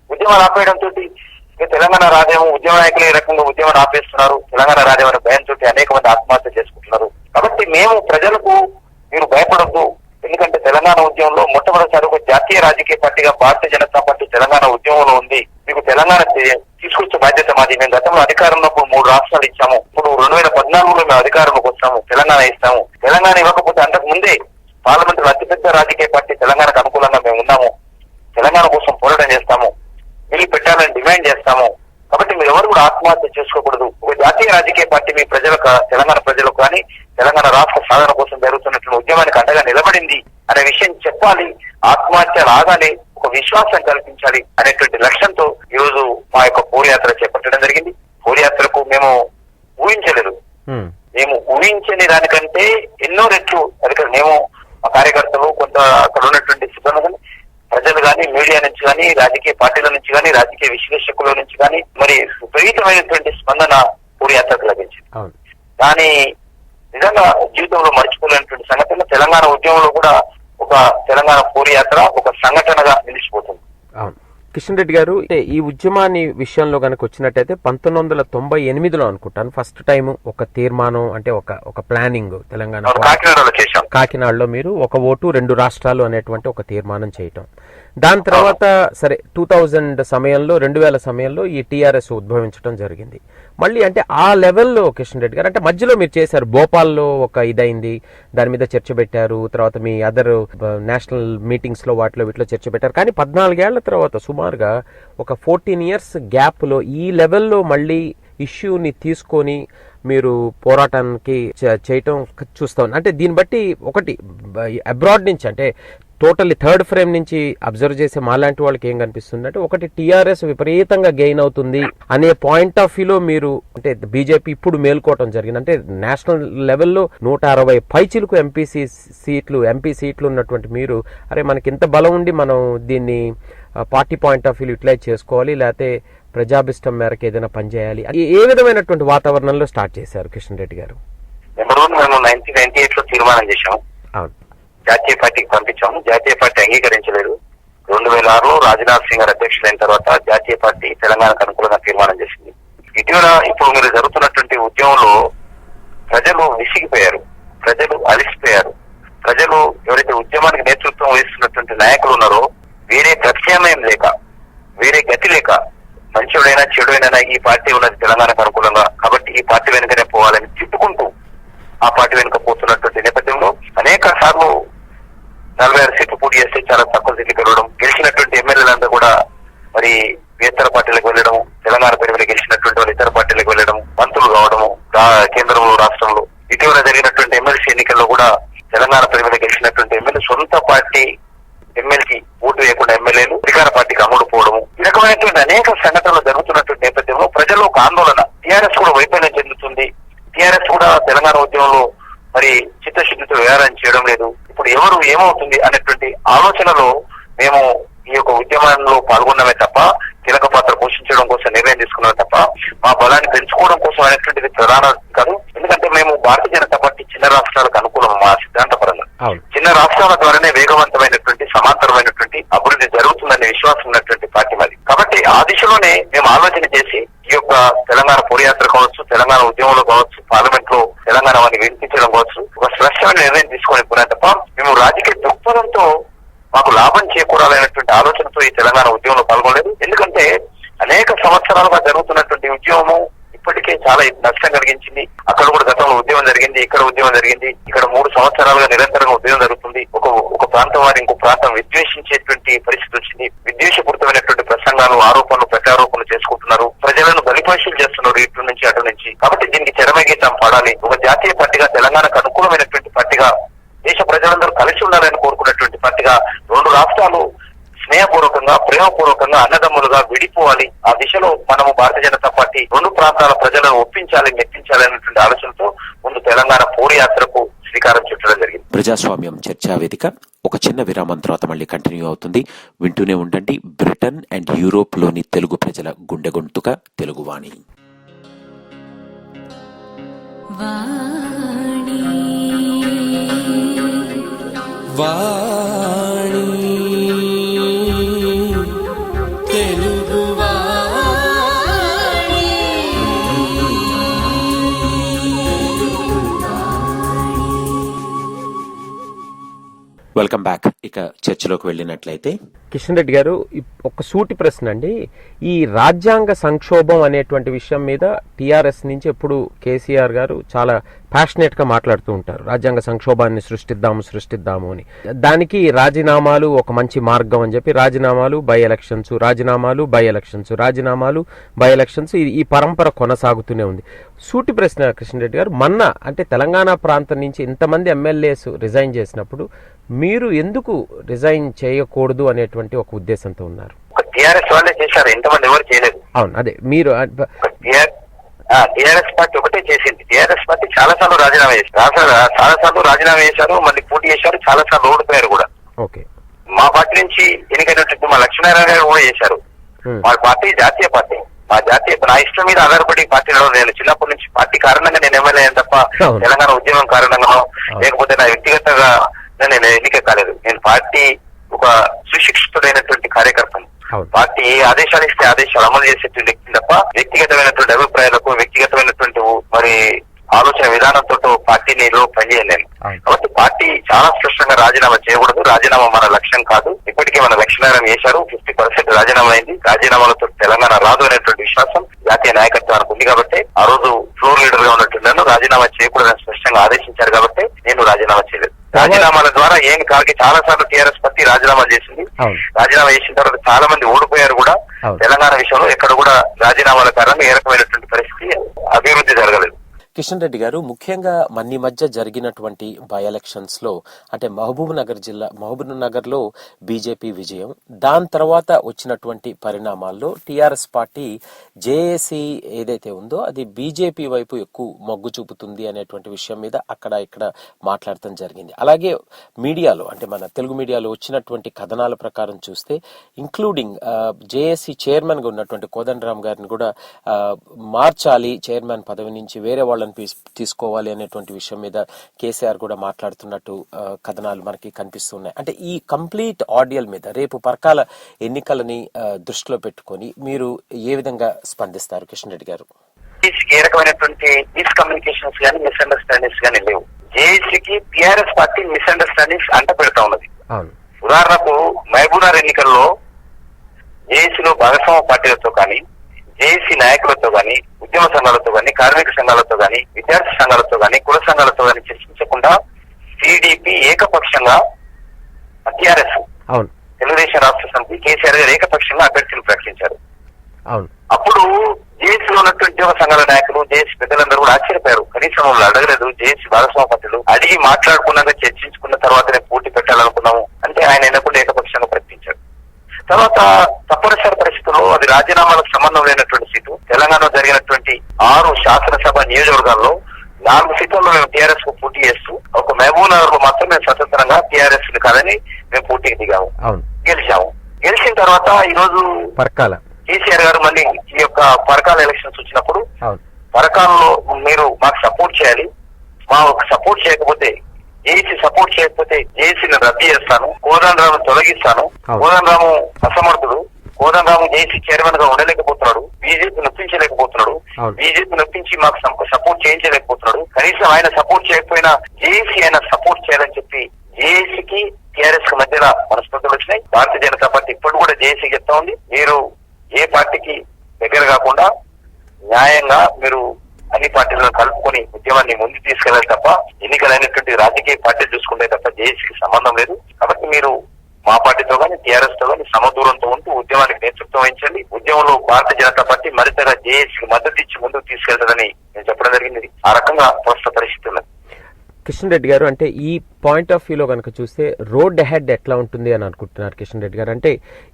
ఉద్యమాలు ఆపేయడంతో తెలంగాణ రాదేమో, ఉద్యమ నాయకులు ఈ రకంగా ఉద్యమాన్ని ఆపేస్తున్నారు, తెలంగాణ రాదేమనే భయంతో అనేక మంది ఆత్మహత్య చేసుకుంటున్నారు. కాబట్టి మేము ప్రజలకు మీరు భయపడద్దు, ఎందుకంటే తెలంగాణ ఉద్యమంలో మొట్టమొదటిసారి ఒక జాతీయ రాజకీయ పార్టీగా భారతీయ జనతా పార్టీ తెలంగాణ ఉద్యమంలో ఉంది. మీకు తెలంగాణ తీసుకొచ్చే బాధ్యత మాది. మేము గతంలో అధికారంలో 3 రాష్ట్రాలు ఇచ్చాము, ఇప్పుడు 2014లో మేము అధికారంలోకి వచ్చాము, తెలంగాణ ఇస్తాము. తెలంగాణ ఇవ్వకపోతే అంతకు ముందే పార్లమెంట్ లో అతిపెద్ద రాజకీయ పార్టీ తెలంగాణకు అనుకూలంగా మేము ఉన్నాము, తెలంగాణ కోసం పోరాటం చేస్తాము, బిల్లు పెట్టాలని డిమాండ్ చేస్తాము. కాబట్టి మీరు ఎవరు కూడా ఆత్మహత్య చేసుకోకూడదు. ఒక జాతీయ రాజకీయ పార్టీ మీ ప్రజలకు, తెలంగాణ ప్రజలకు కానీ తెలంగాణ రాష్ట్ర సాధన కోసం జరుగుతున్నటువంటి ఉద్యమానికి అండగా నిలబడింది అనే విషయం చెప్పాలి. ఆత్మహత్య రాగానే ఒక విశ్వాసం కల్పించాలి అనేటువంటి లక్ష్యంతో ఈ రోజు మా యొక్క పోరాయాత్ర చేపట్టడం జరిగింది. పోరాయాత్రకు మేము ఊహించలేదు, మేము ఊహించని దానికంటే ఎన్నో రెట్లు అధికారులు, మేము మా కార్యకర్తలు, కొంత అక్కడ ఉన్నటువంటి సిబ్బంది, ప్రజలు కానీ, మీడియా నుంచి కానీ, రాజకీయ పార్టీల నుంచి కానీ, రాజకీయ విశ్లేషకుల నుంచి కానీ మరి విపరీతమైనటువంటి స్పందన పోరాయాత్రకు లభించింది. కానీ నిజంగా జీవితంలో మర్చిపోలేనటువంటి సంఘటన తెలంగాణ ఉద్యమంలో కూడా ఒక తెలంగాణ పోరాయాత్ర ఒక సంఘటనగా నిలిచిపోతుంది. కిషన్ రెడ్డి గారు, ఈ ఉద్యమాన్ని విషయంలో కనుక వచ్చినట్టయితే 1998లో అనుకుంటాను ఫస్ట్ టైం ఒక తీర్మానం, అంటే ఒక ప్లానింగ్ తెలంగాణ కాకినాడలో మీరు ఒక ఓటు 2 రాష్ట్రాలు అనేటువంటి ఒక తీర్మానం చేయటం. దాని తర్వాత సరే 2000 సమయంలో 2000 సమయంలో ఈ టీఆర్ఎస్ ఉద్భవించడం జరిగింది. మళ్ళీ అంటే ఆ లెవెల్లో కిషన్ రెడ్డి గారు అంటే మధ్యలో మీరు చేశారు, భోపాల్లో ఒక ఇదైంది, దాని మీద చర్చ పెట్టారు, తర్వాత మీ అదర్ నేషనల్ మీటింగ్స్ లో వాటిలో వీటిలో చర్చ పెట్టారు. కానీ 14 ఏళ్ల తర్వాత సుమారుగా ఒక 14 years గ్యాప్ లో ఈ లెవెల్లో మళ్ళీ ఇష్యూని తీసుకొని మీరు పోరాటానికి చేయటం చూస్తాం. అంటే దీన్ని బట్టి ఒకటి అబ్రాడ్ నుంచి అంటే టోటల్లీ థర్డ్ ఫ్రేమ్ నుంచి అబ్జర్వ్ చేసే మాలాంటి వాళ్ళకి ఏం కనిపిస్తుంది అంటే ఒకటి టీఆర్ఎస్ విపరీతంగా గెయిన్ అవుతుంది అనే పాయింట్ ఆఫ్ వ్యూలో మీరు అంటే బీజేపీ ఇప్పుడు మేల్కోవటం జరిగింది. అంటే నేషనల్ లెవెల్లో 160 పైచిలకు ఎంపీ సీట్లు ఉన్నటువంటి మీరు అరే మనకి ఇంత బలం ఉండి మనం దీన్ని party point of view utilise చేసుకోవాలి, లేకపోతే ప్రజాభిష్టం మేరకు ఏదైనా పనిచేయాలి, ఏ విధమైనటువంటి వాతావరణంలో స్టార్ట్ చేశారు కిషన్ రెడ్డి గారు? నెంబర్ 1 మేము 1998లో తీర్మానం చేశాము, జాతీయ పార్టీకి పంపించాము. జాతీయ పార్టీ అంగీకరించలేదు. 2006లో రాజ్నాథ్ సింగ్ గారు అధ్యక్షులైన తర్వాత జాతీయ పార్టీ తెలంగాణకు అనుకూలంగా తీర్మానం చేసింది. ఇటీవల ఇప్పుడు మీరు జరుగుతున్నటువంటి ఉద్యమంలో ప్రజలు విసిగిపోయారు, ప్రజలు అలిసిపోయారు. ప్రజలు ఎవరైతే ఉద్యమానికి నేతృత్వం వహిస్తున్నటువంటి నాయకులు ఉన్నారో వేరే ప్రత్యామ్నాయం లేక, వేరే గతి లేక, మంచివాడైనా చెడుడైనా ఈ పార్టీ ఉన్నది తెలంగాణకు అనుకూలంగా, కాబట్టి ఈ పార్టీ వెనుకనే పోవాలని తిప్పుకుంటూ ఆ పార్టీ వెనుక పోతున్నటువంటి నేపథ్యంలో అనేక సార్లు 46 సీట్లు పోటీ చేస్తే చాలా తక్కువ సీట్లు గెలవడం, గెలిచినటువంటి ఎమ్మెల్యేలంతా కూడా మరి ఇతర పార్టీలకు వెళ్ళడం, తెలంగాణ పేరు మీద గెలిచినటువంటి వాళ్ళు ఇతర పార్టీలకు వెళ్ళడం, మంత్రులు కావడము కేంద్రంలో, రాష్ట్రంలో. ఇటీవల జరిగినటువంటి ఎమ్మెల్సీ ఎన్నికల్లో కూడా తెలంగాణ పేరు మీద గెలిచినటువంటి ఎమ్మెల్యే సొంత పార్టీ ఎమ్మెల్యేకి ఓటు వేయకుండా ఎమ్మెల్యేలు అధికార పార్టీకి అమ్ముడుపోవడము, ఈ రకమైనటువంటి అనేక సంఘటనలు జరుగుతున్నటువంటి నేపథ్యంలో ప్రజల్లో ఒక ఆందోళన. టీఆర్ఎస్ కూడా వైఫల్యం చెందుతుంది, టీఆర్ఎస్ కూడా తెలంగాణ ఉద్యమంలో మరి చిత్తశుద్ధితో వ్యవహారం చేయడం లేదు, ఇప్పుడు ఎవరు ఏమవుతుంది అనేటువంటి ఆలోచనలో మేము ఈ యొక్క ఉద్యమంలో పాల్గొన్నమే తప్ప కీలక పాత్ర పోషించడం కోసం నిర్ణయం తీసుకున్నాం తప్ప మా బలాన్ని పెంచుకోవడం కోసం అనేటువంటిది ప్రధాన కాదు. ఎందుకంటే మేము భారతీయ జనతా పార్టీ చిన్న రాష్ట్రాలకు అనుకూలం, మా సిద్ధాంతపరంగా చిన్న రాష్ట్రాల ద్వారానే వేగవంతమైనటువంటి సమాంతరమైనటువంటి అభివృద్ధి జరుగుతుందనే విశ్వాసం ఉన్నటువంటి పార్టీ మాది. కాబట్టి ఆ దిశలోనే మేము ఆలోచన చేసి ఈ యొక్క తెలంగాణ పోరాయాత్ర కావచ్చు, తెలంగాణ ఉద్యమంలో కావచ్చు, పార్లమెంట్ లో తెలంగాణ వారిని వినిపించడం కావచ్చు, ఒక స్పష్టమైన నిర్ణయం తీసుకొని పోయినా తప్ప మేము రాజకీయ దృక్పథంతో మాకు లాభం చేకూరాలనేటువంటి ఆలోచనతో ఈ తెలంగాణ ఉద్యమంలో పాల్గొనలేదు. ఎందుకంటే అనేక సంవత్సరాలుగా జరుగుతున్నటువంటి ఉద్యమము ఇప్పటికే చాలా నష్టం కలిగించింది. అక్కడ కూడా గతంలో ఉద్యమం జరిగింది, ఇక్కడ ఉద్యమం జరిగింది, ఇక్కడ 3 సంవత్సరాలుగా నిరంతరంగా ఉద్యమం జరుగుతుంది. ఒక ప్రాంతం వారి ఇంకో ప్రాంతం విద్వేషించేటువంటి పరిస్థితి వచ్చింది, విద్వేషపూరితమైనటువంటి ప్రసంగాలు, ఆరోపణలు, ప్రత్యారోపణలు చేసుకుంటున్నారు. ప్రజలను బలిపరీక్షలు చేస్తున్నారు ఇటు నుంచి అటు నుంచి. కాబట్టి దీనికి చరమగీతం పాడాలి. ఒక జాతీయ పార్టీగా, తెలంగాణకు అనుకూలమైనటువంటి పార్టీగా, దేశ ప్రజలందరూ కలిసి ఉండాలని కోరుకున్నటువంటి పార్టీగా, రెండు రాష్ట్రాలు స్నేహపూర్వకంగా, ప్రేమపూర్వకంగా, అన్నదమ్ములుగా విడిపోవాలి. ఆ దిశలో మనము భారతీయ జనతా పార్టీ రెండు ప్రాంతాల ప్రజలను ఒప్పించాలి, మెప్పించాలి అనేటువంటి ఆలోచనతో ముందు తెలంగాణ పోరుయాత్రకు శ్రీకారం చుట్టడం జరిగింది. ప్రజాస్వామ్యం చర్చా వేదిక ఒక చిన్న విరామం తర్వాత మళ్ళీ కంటిన్యూ అవుతుంది. వింటూనే ఉండండి. బ్రిటన్ అండ్ యూరోప్ లోని తెలుగు ప్రజల గుండె గొంతుక తెలుగువాణి. వాణి తెలుగు వెల్కమ్ బ్యాక్. ఇక చర్చలోకి వెళ్ళినట్లయితే కిషన్ రెడ్డి గారు, ఒక సూటి ప్రశ్న అండి. ఈ రాజ్యాంగ సంక్షోభం అనేటువంటి విషయం మీద టీఆర్ఎస్ నుంచి ఎప్పుడు కేసీఆర్ గారు చాలా ప్యాషనేట్ గా మాట్లాడుతూ ఉంటారు. రాజ్యాంగ సంక్షోభాన్ని సృష్టిద్దాము అని. దానికి రాజీనామాలు ఒక మంచి మార్గం అని చెప్పి రాజీనామాలు, బై ఎలక్షన్స్, రాజీనామాలు, బై ఎలక్షన్స్, రాజీనామాలు, బై ఎలక్షన్స్, ఈ పరంపర కొనసాగుతూనే ఉంది. సూటి ప్రశ్న కిషన్ రెడ్డి గారు, మొన్న అంటే తెలంగాణ ప్రాంతం నుంచి ఇంతమంది ఎమ్మెల్యేస్ రిజైన్ చేసినప్పుడు మీరు ఎందుకు రిజైన్ చేయకూడదు అనేటువంటి ఒక ఉద్దేశంతో ఉన్నారు? టీఆర్ఎస్ వాళ్ళే చేశారు, ఎంతమంది ఎవరు చేయలేదు. అవును, అదే మీరు టీఆర్ఎస్ పార్టీ ఒకటే చేసింది. టీఆర్ఎస్ పార్టీ చాలా సార్లు రాజీనామా చేశారు, మళ్ళీ పోటీ చేశారు, చాలా సార్లు ఓడిపోయారు కూడా. ఓకే. మా పార్టీ నుంచి ఎన్నికైనటువంటి మా లక్ష్మీనారాయణ గారు కూడా చేశారు. మా పార్టీ జాతీయ పార్టీ, నా ఇష్టం మీద ఆధారపడి పార్టీలో నేను చిన్నప్పటి నుంచి పార్టీ కారణంగా నేను ఎమ్మెల్యే తప్ప తెలంగాణ ఉద్యమం కారణంగా లేకపోతే నా వ్యక్తిగతంగా నేను ఎన్నిక కాలేదు. నేను పార్టీ ఒక సుశిక్షితుడైనటువంటి కార్యకర్తను. పార్టీ ఏ ఆదేశాలు ఇస్తే ఆదేశాలు అమలు చేసేటువంటి వ్యక్తి తప్ప వ్యక్తిగతమైనటువంటి అభిప్రాయాలకు, వ్యక్తిగతమైనటువంటి మరి ఆలోచన విధానంతో పార్టీని పనిచేయలేను. కాబట్టి పార్టీ చాలా స్పష్టంగా రాజీనామా చేయకూడదు. రాజీనామా మన లక్ష్యం కాదు. ఇప్పటికే మన లక్ష్మీనారాయణ చేశారు, 50% రాజీనామా అయింది. రాజీనామాలతో తెలంగాణ రాదు అనేటువంటి విశ్వాసం జాతీయ నాయకత్వానికి ఉంది. కాబట్టి ఆ రోజు ఫ్లోర్ లీడర్ గా ఉన్నట్టున్నాను. రాజీనామా చేయకూడదని స్పష్టంగా ఆదేశించారు కాబట్టి నేను రాజీనామా చేయలేదు. రాజీనామాల ద్వారా ఏం కాకి చాలా సార్లు టీఆర్ఎస్ పార్టీ రాజీనామాలు చేసింది. రాజీనామా చేసిన తర్వాత చాలా మంది ఓడిపోయారు కూడా. తెలంగాణ విషయంలో ఎక్కడ కూడా రాజీనామాల కారణంగా ఏ రకమైనటువంటి పరిస్థితి అభివృద్ధి జరగలేదు. కిషన్ రెడ్డి గారు, ముఖ్యంగా మన్ని మధ్య జరిగినటువంటి బై ఎలక్షన్స్ లో అంటే మహబూబ్ నగర్ లో బీజేపీ విజయం, దాని తర్వాత వచ్చినటువంటి పరిణామాల్లో టీఆర్ఎస్ పార్టీ జేఏసీ ఏదైతే ఉందో అది బీజేపీ వైపు ఎక్కువ మొగ్గు చూపుతుంది అనేటువంటి విషయం మీద అక్కడ ఇక్కడ మాట్లాడటం జరిగింది. అలాగే మీడియాలో అంటే మన తెలుగు మీడియాలో వచ్చినటువంటి కథనాల ప్రకారం చూస్తే ఇంక్లూడింగ్ జేఏసీ చైర్మన్ గా ఉన్నటువంటి కోదండరామ్ గారిని కూడా మార్చాలి, చైర్మన్ పదవి నుంచి వేరే వాళ్ళని తీసుకోవాలి అనేటువంటి విషయం మీద కేసీఆర్ కూడా మాట్లాడుతున్నట్టు కథనాలు మనకి కనిపిస్తున్నాయి. అంటే ఈ కంప్లీట్ ఆడియల్ మీద రేపు పరకాల ఎన్నికలని దృష్టిలో పెట్టుకొని మీరు ఏ విధంగా స్పందిస్తారు కిషన్ రెడ్డి గారు? ఏ రకమైనటువంటి మిస్కమ్యూనికేషన్స్ కానీ మిస్అండర్స్టాండింగ్స్ కానీ లేవు. జేఏసీకి టీఆర్ఎస్ పార్టీ మిస్అండర్స్టాండింగ్స్ అంట పెడతా ఉన్నది. ఉదాహరణకు మహబూబ్నగర్ ఎన్నికల్లో జేఏసీలో భాగస్వామ్య పార్టీలతో కానీ, జేఏసీ నాయకులతో గాని, ఉద్యమ సంఘాలతో గాని, కార్మిక సంఘాలతో గాని, విద్యార్థి సంఘాలతో గాని, కుల సంఘాలతో గాని చర్చించకుండా టీడీపీ ఏకపక్షంగా టీఆర్ఎస్ తెలుగుదేశం రాష్ట్ర సమితి కేసీఆర్ గారు ఏకపక్షంగా అభ్యర్థులు ప్రకటించారు. అప్పుడు జేఏసీలో ఉన్నటువంటి ఉద్యోగ సంఘాల నాయకులు, జేఏసీ పెద్దలందరూ కూడా ఆశ్చర్యపోయారు. కనీసం వాళ్ళు అడగలేదు. జేఏసీ భాగస్వామ్య పార్టీలు అడిగి మాట్లాడుకున్నాక చర్చించుకున్న తర్వాతనే పోటీ పెట్టాలనుకున్నాము అంటే ఆయన ఎన్నకుండా ఏకపక్షంగా ప్రకటించారు. తర్వాత తప్పనిసరి పరిస్థితుల్లో అది రాజీనామాలకు సంబంధం లేనటువంటి సీటు. తెలంగాణలో జరిగినటువంటి 6 శాసనసభ నియోజకవర్గాల్లో 4 సీట్లలో మేము టీఆర్ఎస్ కు పోటీ చేస్తూ ఒక మహబూబ్ నగర్ లో మాత్రం మేము స్వతంత్రంగా టీఆర్ఎస్ కాదని మేము పోటీకి దిగాము, గెలిచాము. గెలిచిన తర్వాత ఈ రోజు కేసీఆర్ గారు మళ్ళీ ఈ యొక్క పరకాల ఎలక్షన్స్ వచ్చినప్పుడు పరకాలలో మీరు మాకు సపోర్ట్ చేయాలి, మా సపోర్ట్ చేయకపోతే జేఏసీ సపోర్ట్ చేయకపోతే జేఏసీని రద్దు చేస్తాను, కోదండరాము తొలగిస్తాను, కోదండరాము అసమర్థుడు, కోదండరాము జేఏసీ చైర్మన్ గా ఉండలేకపోతున్నాడు, బీజేపీ నొప్పించలేకపోతున్నాడు, బీజేపీ నొప్పించి మాకు సపోర్ట్ చేయించలేకపోతున్నాడు, కనీసం ఆయన సపోర్ట్ చేయకపోయినా జేఏసీ ఆయన సపోర్ట్ చేయాలని చెప్పి జేఏసీకి టీఆర్ఎస్ కి మధ్యన మనస్పర్ధలు వచ్చినాయి. భారతీయ జనతా పార్టీ ఇప్పుడు కూడా జేఏసీ చెప్తా ఉంది, మీరు ఏ పార్టీకి దగ్గర కాకుండా న్యాయంగా మీరు అన్ని పార్టీలను కలుపుకొని ఉద్యమాన్ని ముందుకు తీసుకెళ్లాలి తప్ప ఎన్నికలైనటువంటి రాజకీయ పార్టీలు చూసుకుంటే తప్ప జేఏసీకి సంబంధం లేదు. కాబట్టి మీరు మా పార్టీతో కానీ టీఆర్ఎస్ తో కానీ సమదూరంతో ఉంటూ ఉద్యమానికి నేతృత్వం వహించండి. ఉద్యమంలో భారతీయ జనతా పార్టీ మరింతగా జేఏసీకి మద్దతు ఇచ్చి ముందుకు తీసుకెళ్తాదని నేను చెప్పడం జరిగింది. ఆ రకంగా ప్రస్తుత పరిస్థితి ఉన్నది. కిషన్ రెడ్డి గారు, అంటే ఈ పాయింట్ ఆఫ్ వ్యూలో కనుక చూస్తే రోడ్ హెడ్ ఎట్లా ఉంటుంది అని అనుకుంటున్నారు కిషన్ రెడ్డి గారు? అంటే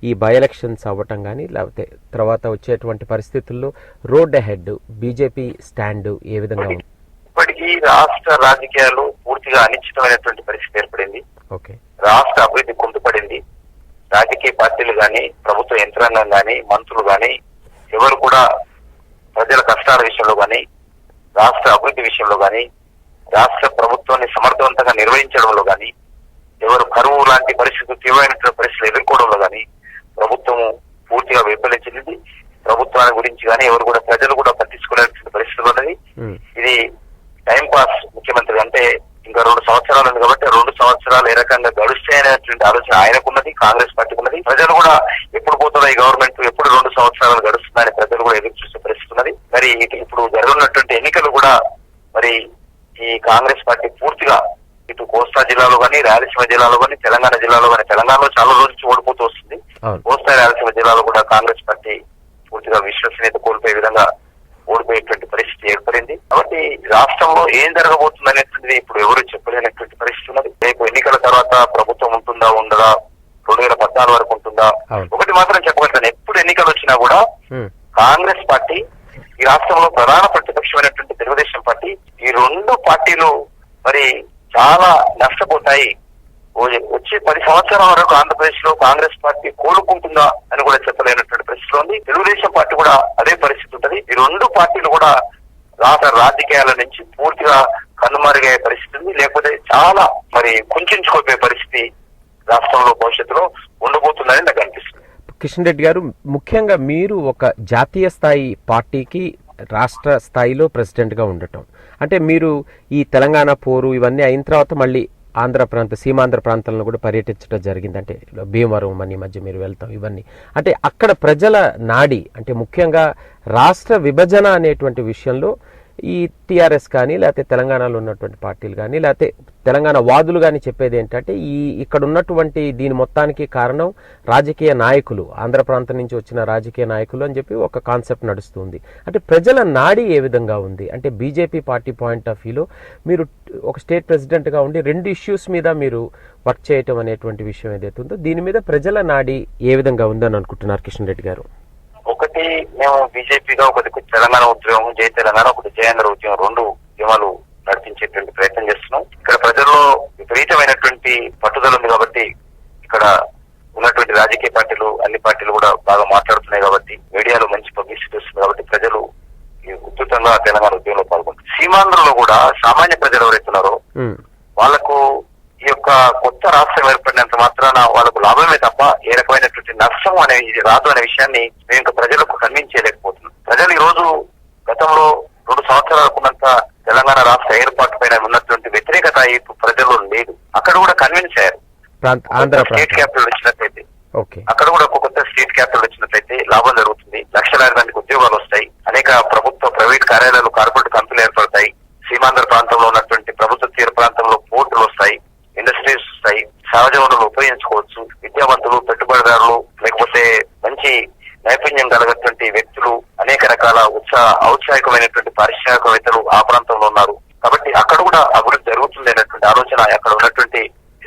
ఈ బై ఎలక్షన్స్ అవ్వటం కానీ లేకపోతే తర్వాత వచ్చేటువంటి పరిస్థితుల్లో రోడ్ హెడ్ బీజేపీ స్టాండ్ ఏ విధంగా ఉంది? ఇప్పటికీ రాష్ట్ర రాజకీయాలు పూర్తిగా అనిశ్చితమైనటువంటి పరిస్థితి ఏర్పడింది. ఓకే, రాష్ట్ర అభివృద్ధి కుంటుపడింది. రాజకీయ పార్టీలు గాని, ప్రభుత్వ యంత్రాంగం గాని, మంత్రులు గాని ఎవరు కూడా ప్రజల కష్టాల విషయంలో గాని, రాష్ట్ర అభివృద్ధి విషయంలో గాని, రాష్ట్ర ప్రభుత్వాన్ని సమర్థవంతంగా నిర్వహించడంలో గాని, ఎవరు కరువు లాంటి పరిస్థితులు తీవ్రమైనటువంటి పరిస్థితులు ఎదుర్కోవడంలో గాని ప్రభుత్వం పూర్తిగా వైఫల్యించింది. ప్రభుత్వాన్ని గురించి గాని ఎవరు కూడా ప్రజలు కూడా పట్టించుకునేటువంటి పరిస్థితులు ఉన్నది. ఇది టైం పాస్ ముఖ్యమంత్రి అంటే ఇంకా 2 సంవత్సరాలు ఉంది కాబట్టి 2 సంవత్సరాలు ఏ రకంగా గడుస్తాయనేటువంటి ఆలోచన ఆయనకున్నది, కాంగ్రెస్ పార్టీకి ఉన్నది. ప్రజలు కూడా ఎప్పుడు పోతుందో ఈ గవర్నమెంట్, ఎప్పుడు 2 సంవత్సరాలు గడుస్తుందని ప్రజలు కూడా ఎదురు చూసే పరిస్థితి ఉన్నది. మరి ఇప్పుడు జరగనున్నటువంటి ఎన్నికలు కూడా మరి ఈ కాంగ్రెస్ పార్టీ పూర్తిగా ఇటు కోస్తా జిల్లాలో కానీ, రాయలసీమ జిల్లాలో కానీ, తెలంగాణ జిల్లాలో కానీ, తెలంగాణలో చాలా రోజు నుంచి ఓడిపోతూ వస్తుంది. కోస్తా రాయలసీమ జిల్లాలో కూడా కాంగ్రెస్ పార్టీ పూర్తిగా విశ్వసనీయత కోల్పోయే విధంగా ఓడిపోయేటువంటి పరిస్థితి ఏర్పడింది. కాబట్టి రాష్ట్రంలో ఏం జరగబోతుంది అనేటువంటిది ఇప్పుడు ఎవరు చెప్పలేనటువంటి పరిస్థితి ఉన్నది. రేపు ఎన్నికల తర్వాత ప్రభుత్వం ఉంటుందా ఉండదా, 2014 వరకు ఉంటుందా? ఒకటి మాత్రం చెప్పగలుగుతాను, ఎప్పుడు ఎన్నికలు వచ్చినా కూడా కాంగ్రెస్ పార్టీ ఈ రాష్ట్రంలో ప్రధాన ప్రతిపక్షమైనటువంటి తెలుగుదేశం పార్టీ, ఈ 2 పార్టీలు మరి చాలా నష్టపోతాయి. వచ్చే 10 సంవత్సరాల వరకు ఆంధ్రప్రదేశ్ లో కాంగ్రెస్ పార్టీ కోలుకుంటుందా అని కూడా చెప్పలేనటువంటి పరిస్థితిలో ఉంది. తెలుగుదేశం పార్టీ కూడా అదే పరిస్థితి ఉంటుంది. ఈ 2 పార్టీలు కూడా రాష్ట్ర రాజకీయాల నుంచి పూర్తిగా కనుమరుగయ్యే పరిస్థితి ఉంది. లేకపోతే చాలా మరి కుంచుకుపోయే పరిస్థితి రాష్ట్రంలో భవిష్యత్తులో ఉండబోతుందని నాకు అనిపిస్తుంది. కిషన్ రెడ్డి గారు, ముఖ్యంగా మీరు ఒక జాతీయ స్థాయి పార్టీకి రాష్ట్ర స్థాయిలో ప్రెసిడెంట్ గా ఉండటం, అంటే మీరు ఈ తెలంగాణ పోరు ఇవన్నీ అయిన తర్వాత మళ్ళీ ఆంధ్ర ప్రాంత సీమాంధ్ర ప్రాంతాలను కూడా పర్యటించడం జరిగింది. అంటే భీమవరం మనీ మధ్య మీరు వెళ్తాం, ఇవన్నీ అంటే అక్కడ ప్రజల నాడి, అంటే ముఖ్యంగా రాష్ట్ర విభజన అనేటువంటి విషయంలో ఈ టీఆర్ఎస్ కానీ లేకపోతే తెలంగాణలో ఉన్నటువంటి పార్టీలు కానీ లేకపోతే తెలంగాణ వాదులు కానీ చెప్పేది ఏంటంటే ఇక్కడ ఉన్నటువంటి దీని మొత్తానికి కారణం రాజకీయ నాయకులు, ఆంధ్ర ప్రాంతం నుంచి వచ్చిన రాజకీయ నాయకులు అని చెప్పి ఒక కాన్సెప్ట్ నడుస్తుంది. అంటే ప్రజల నాడి ఏ విధంగా ఉంది? అంటే బీజేపీ పార్టీ పాయింట్ ఆఫ్ వ్యూలో మీరు ఒక స్టేట్ ప్రెసిడెంట్ గా ఉండి 2 ఇష్యూస్ మీద మీరు వర్క్ చేయటం అనేటువంటి విషయం ఏదైతే ఉందో దీని మీద ప్రజల నాడి ఏ విధంగా ఉందని అనుకుంటున్నారు కిషన్ రెడ్డి గారు? ఒకటి, మేము బీజేపీగా ఒకటి తెలంగాణ ఉద్యమం, జై తెలంగాణ, ఒకటి జయాంధ్ర ఉద్యమం, 2 ఉద్యమాలు నడిపించేటువంటి ప్రయత్నం చేస్తున్నాం. ఇక్కడ ప్రజల్లో విపరీతమైనటువంటి పట్టుదల ఉంది కాబట్టి ఇక్కడ ఉన్నటువంటి రాజకీయ పార్టీలు, అన్ని పార్టీలు కూడా బాగా మాట్లాడుతున్నాయి కాబట్టి, మీడియాలో మంచి పబ్లిసిటీ వస్తుంది కాబట్టి ప్రజలు ఉధృతంగా తెలంగాణ ఉద్యమంలో పాల్గొంటారు. సీమాంధ్రలో కూడా సామాన్య ప్రజలు ఎవరైతున్నారో వాళ్లకు ఈ యొక్క కొత్త రాష్ట్రం ఏర్పడినంత మాత్రాన వాళ్ళకు లాభమే తప్ప ఏ రకమైనటువంటి నష్టం అనేది రాదు అనే విషయాన్ని మేము ఇంకా ప్రజలకు కన్విన్స్ చేయలేకపోతున్నాం. ప్రజలు ఈ రోజు గతంలో 2 సంవత్సరాలకు ఉన్నంత తెలంగాణ రాష్ట్ర ఏర్పాటు పైన ఉన్నటువంటి వ్యతిరేకత ఇప్పుడు ప్రజల్లో లేదు. అక్కడ కూడా కన్విన్స్ అయ్యారు. స్టేట్ క్యాపిటల్ వచ్చినట్లయితే అక్కడ కూడా ఒక కొత్త స్టేట్ క్యాపిటల్ వచ్చినట్లయితే లాభం జరుగుతుంది. లక్షలాది మందికి ఉద్యోగాలు వస్తాయి. అనేక ప్రభుత్వ ప్రైవేట్ కార్యాలయాలు, కార్పొరేట్ కంపెనీలు ఏర్పడతాయి. సీమాంధ్ర ప్రాంతంలో ఉన్నటువంటి ప్రభుత్వ తీర ప్రాంతంలో పోర్టులు వస్తాయి, ఇండస్ట్రీస్ వస్తాయి, సహజ వనరులు ఉపయోగించుకోవచ్చు. విద్యావంతులు, పెట్టుబడిదారులు, లేకపోతే మంచి నైపుణ్యం కలిగినటువంటి వ్యక్తులు, అనేక రకాల ఔత్సాహికమైనటువంటి పారిశ్రామికవేత్తలు ఆ ప్రాంతంలో ఉన్నారు. కాబట్టి అక్కడ కూడా అభివృద్ధి జరుగుతుంది అనేటువంటి ఆలోచన అక్కడ ఉన్నటువంటి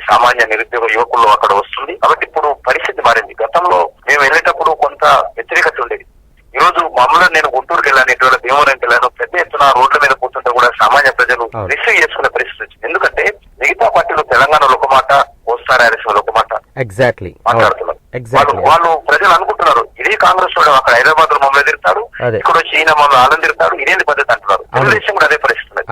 సామాన్య నిరుద్యోగ యువకుల్లో అక్కడ వస్తుంది. కాబట్టి ఇప్పుడు పరిస్థితి మారింది. గతంలో మేము వెళ్ళేటప్పుడు కొంత వ్యతిరేకత ఉండేది. ఈ రోజు మమ్మల్ని నేను గుంటూరుకి వెళ్ళాను, ఇటీవల భీమవరంకి వెళ్ళాను, పెద్ద ఎత్తున రోడ్ల మీద కూర్చుంటే కూడా సామాన్య ప్రజలు రిసీవ్ చేసుకునే పరిస్థితి వచ్చింది. ఎందుకంటే మిగతా పార్టీలు తెలంగాణలో ఒక మాట, కోస్తా రాయలసీమలో ఒక మాట మాట్లాడుతున్నారు. వాళ్ళు ప్రజలు అనుకుంటున్నారు ఇదే కాంగ్రెస్ వాడు అక్కడ హైదరాబాద్ లో మమ్మల్ని ఎదురుతాడు, ఇక్కడ వచ్చి ఈయన మమ్మల్ని ఆనందిరుతాడు, ఇదేంటి పద్ధతి అంటున్నారు. తెలుగుదేశం కూడా అదే పరిస్థితి.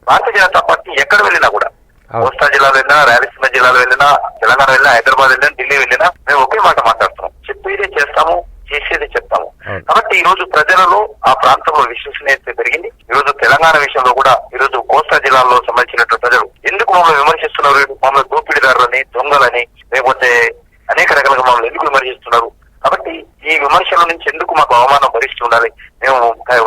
భారతీయ జనతా పార్టీ ఎక్కడ వెళ్ళినా కూడా, కోస్తా జిల్లాలో వెళ్ళినా, రాయలసీమ జిల్లాలో వెళ్ళినా, తెలంగాణ వెళ్ళినా, హైదరాబాద్ వెళ్ళినా, ఢిల్లీ వెళ్ళినా మేము ఒకే మాట మాట్లాడుతున్నాం. చెప్పేదే చేస్తాము, చేసేది చెప్తాము. కాబట్టి ఈ రోజు ప్రజలలో ఆ ప్రాంతంలో విశ్వసనీయత పెరిగింది. ఈ రోజు తెలంగాణ విషయంలో కూడా ఈ రోజు కోస్తా జిల్లాలో సంబంధించినటువంటి ప్రజలు ఎందుకు మమ్మల్ని విమర్శిస్తున్నారు, మమ్మల్ని దోపిడీదారులని, దొంగలని, లేకపోతే అనేక రకాలుగా మమ్మల్ని ఎందుకు విమర్శిస్తున్నారు, కాబట్టి ఈ విమర్శల నుంచి ఎందుకు మాకు అవమానం భరిస్తూ ఉండాలి, మేము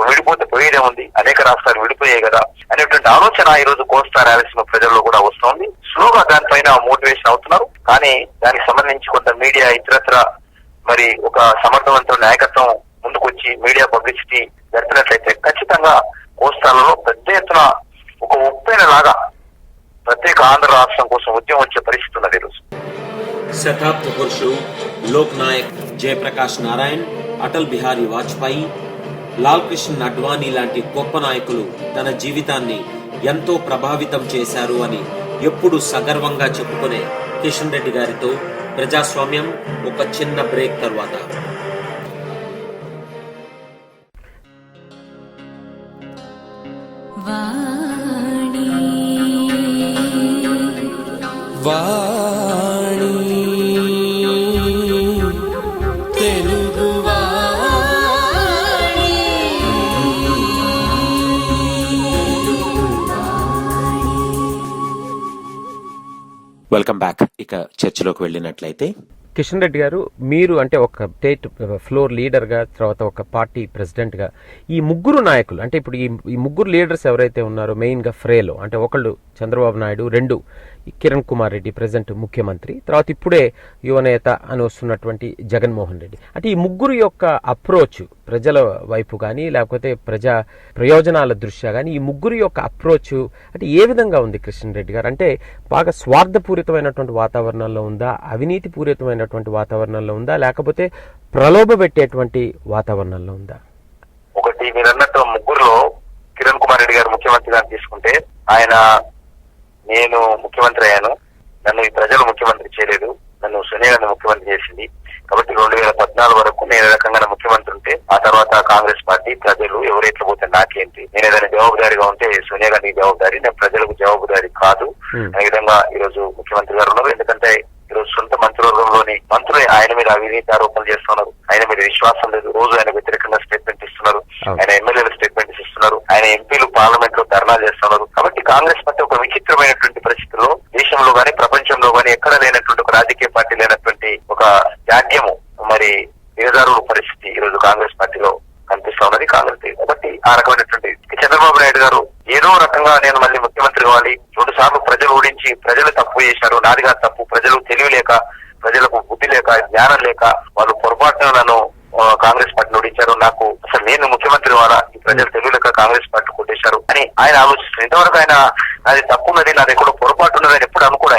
విడిపోతే పోయేదే ఉంది, అనేక రాష్ట్రాలు విడిపోయాయి కదా అనేటువంటి ఆలోచన ఈ రోజు కోస్తా రాయలసీమ ప్రజల్లో కూడా వస్తోంది. స్లోగా దానిపైన మోటివేషన్ అవుతున్నారు. కానీ దానికి సంబంధించి కొంత మీడియా ఇతరత్ర మరి ఒక సమర్థవంతమైన నాయకత్వం ముందుకొచ్చి మీడియా పబ్లిసిటీ జరిపినట్లయితే ఖచ్చితంగా కోస్తాలలో పెద్ద ఎత్తున ఒక ఉప్పెన లాగా ప్రత్యేక ఆంధ్ర రాష్ట్రం కోసం ఉద్యమం వచ్చే పరిస్థితి ఉన్నది ఈరోజు. శతాబ్ద పురుషుడు లోక్ నాయక్ జయప్రకాష్ నారాయణ్, అటల్ బిహారీ వాజ్పేయి, లాల్ కృష్ణ అడ్వాణీ లాంటి గొప్ప నాయకులు తన జీవితాన్ని ఎంతో ప్రభావితం చేశారు అని ఎప్పుడు సగర్వంగా చెప్పుకునే కిషన్ రెడ్డి గారితో ప్రజాస్వామ్యం ఒక చిన్న బ్రేక్ తర్వాత. వాణి తెలుగు వాణి. Welcome back. ఇక చర్చలోకి వెళ్ళినట్లయితే కిషన్ రెడ్డి గారు, మీరు అంటే ఒక స్టేట్ ఫ్లోర్ లీడర్ గా, తర్వాత ఒక పార్టీ ప్రెసిడెంట్ గా, ఈ ముగ్గురు నాయకులు అంటే ఇప్పుడు ఈ ముగ్గురు లీడర్స్ ఎవరైతే ఉన్నారో మెయిన్ గా ఫ్రేలో అంటే ఒకళ్ళు చంద్రబాబు నాయుడు, రెండు కిరణ్ కుమార్ రెడ్డి ప్రెసిడెంట్ ముఖ్యమంత్రి, తర్వాత ఇప్పుడే యువనేత అని వస్తున్నటువంటి జగన్మోహన్ రెడ్డి, అంటే ఈ ముగ్గురు యొక్క అప్రోచ్ ప్రజల వైపు కానీ లేకపోతే ప్రజా ప్రయోజనాల దృష్ట్యా కానీ ఈ ముగ్గురు యొక్క అప్రోచ్ అంటే ఏ విధంగా ఉంది కిషన్ రెడ్డి గారు? అంటే బాగా స్వార్థపూరితమైనటువంటి వాతావరణంలో ఉందా, అవినీతి పూరితమైనటువంటి వాతావరణంలో ఉందా, లేకపోతే ప్రలోభ పెట్టేటువంటి వాతావరణంలో ఉందా? ఒకటి మీరు అన్నట్టు ముగ్గురులో కిరణ్ కుమార్ రెడ్డి గారు ముఖ్యమంత్రిగా తీసుకుంటే ఆయన నేను ముఖ్యమంత్రి అయ్యాను, నన్ను ఈ ప్రజలు ముఖ్యమంత్రి చేయలేదు, నన్ను సోనియా గాంధీ ముఖ్యమంత్రి చేసింది కాబట్టి 2014 వరకు నేను ఏ రకంగా ముఖ్యమంత్రి ఉంటే ఆ తర్వాత కాంగ్రెస్ పార్టీ ప్రజలు ఎవరైతే పోతే నాకేంటి, నేను ఏదైనా జవాబుదారీగా ఉంటే సోనియా గాంధీ జవాబుదారీ, నేను ప్రజలకు జవాబుదారీ కాదు అనే విధంగా ఈరోజు ముఖ్యమంత్రి గారు ఉన్నారు. ఎందుకంటే ఈరోజు సొంత మంత్రివర్గంలోని మంత్రులు ఆయన మీద అవినీతి ఆరోపణలు చేస్తున్నారు, ఆయన మీద విశ్వాసం లేదు, రోజు ఆయన వ్యతిరేకంగా స్టేట్మెంట్ ఇస్తున్నారు, ఆయన ఎమ్మెల్యేలు స్టేట్మెంట్స్ ఇస్తున్నారు, ఆయన ఎంపీలు పార్లమెంట్ లో ధర్నాలు చేస్తున్నారు. కాబట్టి కాంగ్రెస్ పార్టీ ఒక విచిత్రమైనటువంటి పరిస్థితుల్లో దేశంలో గానీ ప్రపంచంలో గానీ ఎక్కడ లేనటువంటి ఒక రాజకీయ పార్టీ లేనటువంటి ఒక జాడ్యము మరి దిగజారుడు పరిస్థితి ఈరోజు కాంగ్రెస్ పార్టీలో కనిపిస్తా ఉన్నది కాంగ్రెస్. కాబట్టి ఆ రకమైనటువంటి చంద్రబాబు నాయుడు గారు ఏదో రకంగా నేను మళ్ళీ ముఖ్యమంత్రి కావాలి, 2 సార్లు ప్రజలు ఓడించి ప్రజలు తప్పు చేశారు, నాదిగా తప్పు, ప్రజలు తెలివి లేక, ప్రజలకు బుద్ధి లేక, జ్ఞానం లేక వాళ్ళు పొరపాటున నన్ను కాంగ్రెస్ పార్టీని ఓడించారు, నాకు అసలు నేను ముఖ్యమంత్రి కావాలా, ఈ ప్రజలు తెలివి లేక కాంగ్రెస్ పార్టీ కొట్టేశారు అని ఆయన ఆలోచిస్తారు. ఇంతవరకు ఆయన నాది తప్పు ఉన్నది, నాది ఎక్కడో పొరపాటు ఉన్నది అని ఎప్పుడు అనుకోడు.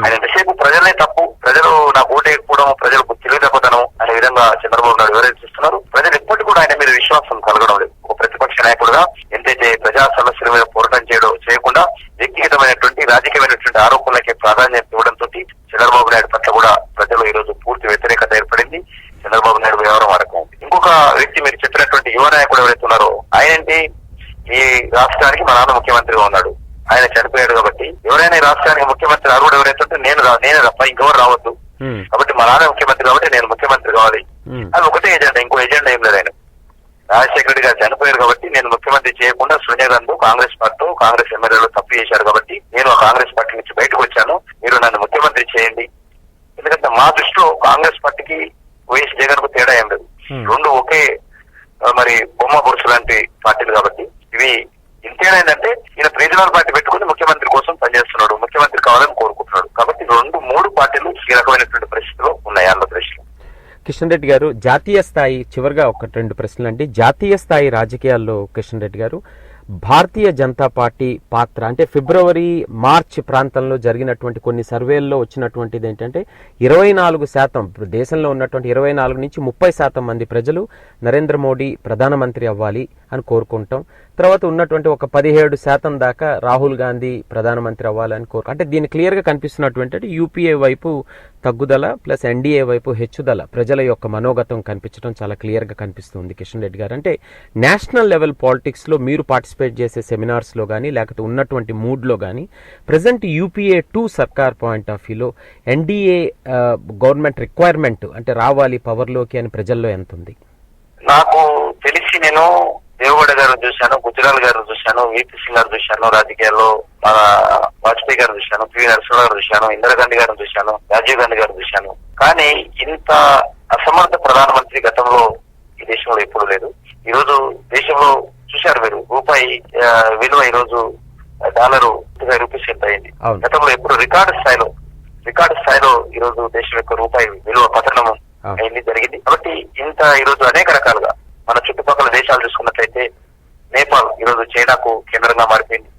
ఆయన ఎంతసేపు ప్రజలే తప్పు, ప్రజలు నాకు ఓటేయకపోవడం, ప్రజలకు తెలివి తప్పదనం అనే విధంగా చంద్రబాబు నాయుడు వివరిస్తున్నారు. ప్రజలు ఎప్పటికీ కూడా ఆయన మీద విశ్వాసం కలగడం లేదు. ఒక ప్రతిపక్ష నాయకుడుగా ఎంతైతే ప్రజా సమస్యల మీద పోరాటం చేయకుండా వ్యక్తిగతమైనటువంటి రాజకీయమైనటువంటి ఆరోపణలకి ప్రాధాన్యత ఇవ్వడంతో చంద్రబాబు నాయుడు పట్ల కూడా ప్రజలు ఈ రోజు పూర్తి వ్యతిరేకత ఏర్పడింది. చంద్రబాబు నాయుడు వ్యవహారం వరకు ఇంకొక వ్యక్తి మీరు చెప్పినటువంటి యువ నాయకుడు ఎవరైతే ఉన్నారో ఆయనంటే ఈ రాష్ట్రానికి మా నాన్న ముఖ్యమంత్రిగా ఉన్నాడు, ఆయన చనిపోయాడు కాబట్టి ఎవరైనా ఈ రాష్ట్రానికి ముఖ్యమంత్రి అర్హుడు ఎవరైతే ఉంటే నేనే తప్ప ఇంకెవరు రావద్దు, కాబట్టి మా నాన్న ముఖ్యమంత్రి కాబట్టి నేను ముఖ్యమంత్రి కావాలి, అది ఒకటే ఎజెండా, ఇంకో ఎజెండా ఏం లేదు. ఆయన రాజశేఖర రెడ్డి గారు చనిపోయారు కాబట్టి నేను ముఖ్యమంత్రి చేయకుండా సోనియా గాంధీ కాంగ్రెస్ పార్టీ కాంగ్రెస్ ఎమ్మెల్యేలు తప్పు చేశారు కాబట్టి నేను ఆ కాంగ్రెస్ పార్టీ నుంచి బయటకు వచ్చాను, మీరు నన్ను ముఖ్యమంత్రి చేయండి. ఎందుకంటే మా దృష్టిలో కాంగ్రెస్ పార్టీకి వైఎస్ జగన్ కు తేడా ఏం లేదు, రెండు ఒకే మరి బొమ్మ బొరుసు లాంటి పార్టీలు కాబట్టి ఇవి ఇంతేనా ఏంటంటే ఈయన రీజనల్ పార్టీ పెట్టుకుని ముఖ్యమంత్రి కోసం పనిచేస్తున్నాడు, ముఖ్యమంత్రి కావాలని కోరుకుంటున్నాడు. కాబట్టి 2-3 పార్టీలు ఈ రకమైనటువంటి పరిస్థితిలో ఉన్నాయి ఆంధ్రప్రదేశ్ లో. కిషన్ రెడ్డి గారు, జాతీయ స్థాయి చివరిగా 1-2 ప్రశ్నలు అండి. జాతీయ స్థాయి రాజకీయాల్లో కిషన్ రెడ్డి గారు భారతీయ జనతా పార్టీ పాత్ర అంటే ఫిబ్రవరి మార్చి ప్రాంతంలో జరిగినటువంటి కొన్ని సర్వేల్లో వచ్చినటువంటిది ఏంటంటే 24% దేశంలో ఉన్నటువంటి 24 నుంచి 30% మంది ప్రజలు నరేంద్ర మోడీ ప్రధానమంత్రి అవ్వాలి అని కోరుకుంటాం. తర్వాత ఉన్నటువంటి ఒక 17% దాకా రాహుల్ గాంధీ ప్రధానమంత్రి అవ్వాలని అంటే దీని క్లియర్ గా కనిపిస్తున్నటువంటి యూపీఏ వైపు తగ్గుదల ప్లస్ ఎన్డీఏ వైపు హెచ్చుదల ప్రజల యొక్క మనోగతం కనిపించడం చాలా క్లియర్ గా కనిపిస్తుంది. కిషన్ రెడ్డి గారు, అంటే నేషనల్ లెవెల్ పాలిటిక్స్ లో మీరు పార్టిసిపేట్ చేసే సెమినార్స్ లో కానీ లేకపోతే ఉన్నటువంటి మూడ్ లో కానీ ప్రెసెంట్ యూపీఏ 2 సర్కార్ పాయింట్ ఆఫ్ వ్యూలో ఎన్డీఏ గవర్నమెంట్ రిక్వైర్మెంట్ అంటే రావాలి పవర్ లోకి అని ప్రజల్లో ఎంత ఉంది? నాకు తెలిసి నేను దేవగౌడ గారిని చూశాను, గుజరాల్ గారిని చూశాను, వీపీ సింగ్ గారు చూశాను, రాజకీయాల్లో మన వాజ్పేయి గారిని చూశాను, పివి నరసింహ గారు చూశాను, ఇందిరాగాంధీ గారిని చూశాను, రాజీవ్ గాంధీ గారిని చూశాను. కానీ ఇంత అసమర్థ ప్రధానమంత్రి గతంలో ఈ దేశంలో ఎప్పుడు లేదు. ఈ రోజు దేశంలో చూశారు మీరు రూపాయి విలువ ఈ రోజు $25 ఎంత అయింది. గతంలో ఎప్పుడు రికార్డు స్థాయిలో రికార్డు స్థాయిలో ఈ రోజు దేశం యొక్క రూపాయి విలువ పతనం అయింది జరిగింది. కాబట్టి ఇంత ఈ రోజు అనేక రకాలుగా మన చుట్టుపక్కల దేశాలు చూసుకున్నట్లయితే నేపాల్ ఈ రోజు చైనాకు కేంద్రంగా మారిపోయింది,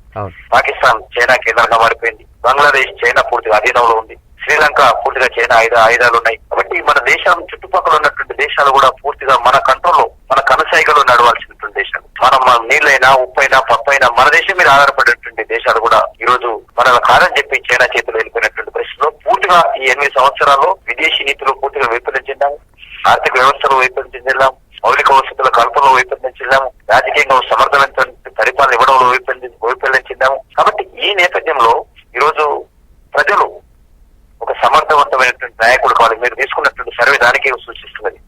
పాకిస్తాన్ చైనా కేంద్రంగా మారిపోయింది, బంగ్లాదేశ్ చైనా పూర్తిగా అధీనంలో ఉంది, శ్రీలంక పూర్తిగా చైనా ఆయుధాలు ఉన్నాయి. కాబట్టి మన దేశం చుట్టుపక్కల ఉన్నటువంటి దేశాలు కూడా పూర్తిగా మన కంట్రోల్లో, మన కనసాయిగలో నడవాల్సినటువంటి దేశాలు. మనం నీళ్ళైనా ఉప్పైనా పప్పైనా మన దేశం మీద ఆధారపడేటువంటి దేశాలు కూడా ఈ రోజు మనల్ని కాదని చెప్పి చైనా చేతులు వెళ్ళిపోయినటువంటి పరిస్థితిలో పూర్తిగా ఈ 8 సంవత్సరాల్లో విదేశీ నీతిలో పూర్తిగా వైఫల్యం చెందాము, ఆర్థిక వ్యవస్థలో వైఫల్యం చెందాము, మౌలిక వసతుల కల్పనలో వైఫల్యం చెందాము, రాజకీయంగా సమర్థవంతమైన పరిపాలన ఇవ్వడంలో వైఫల్యం చెందాము. కాబట్టి ఈ నేపథ్యంలో ఈ రోజు ప్రజలు ఒక సమర్థవంతమైనటువంటి నాయకుడు కావాలి. మీరు తీసుకున్నటువంటి సర్వే దానికే సూచిస్తున్నది.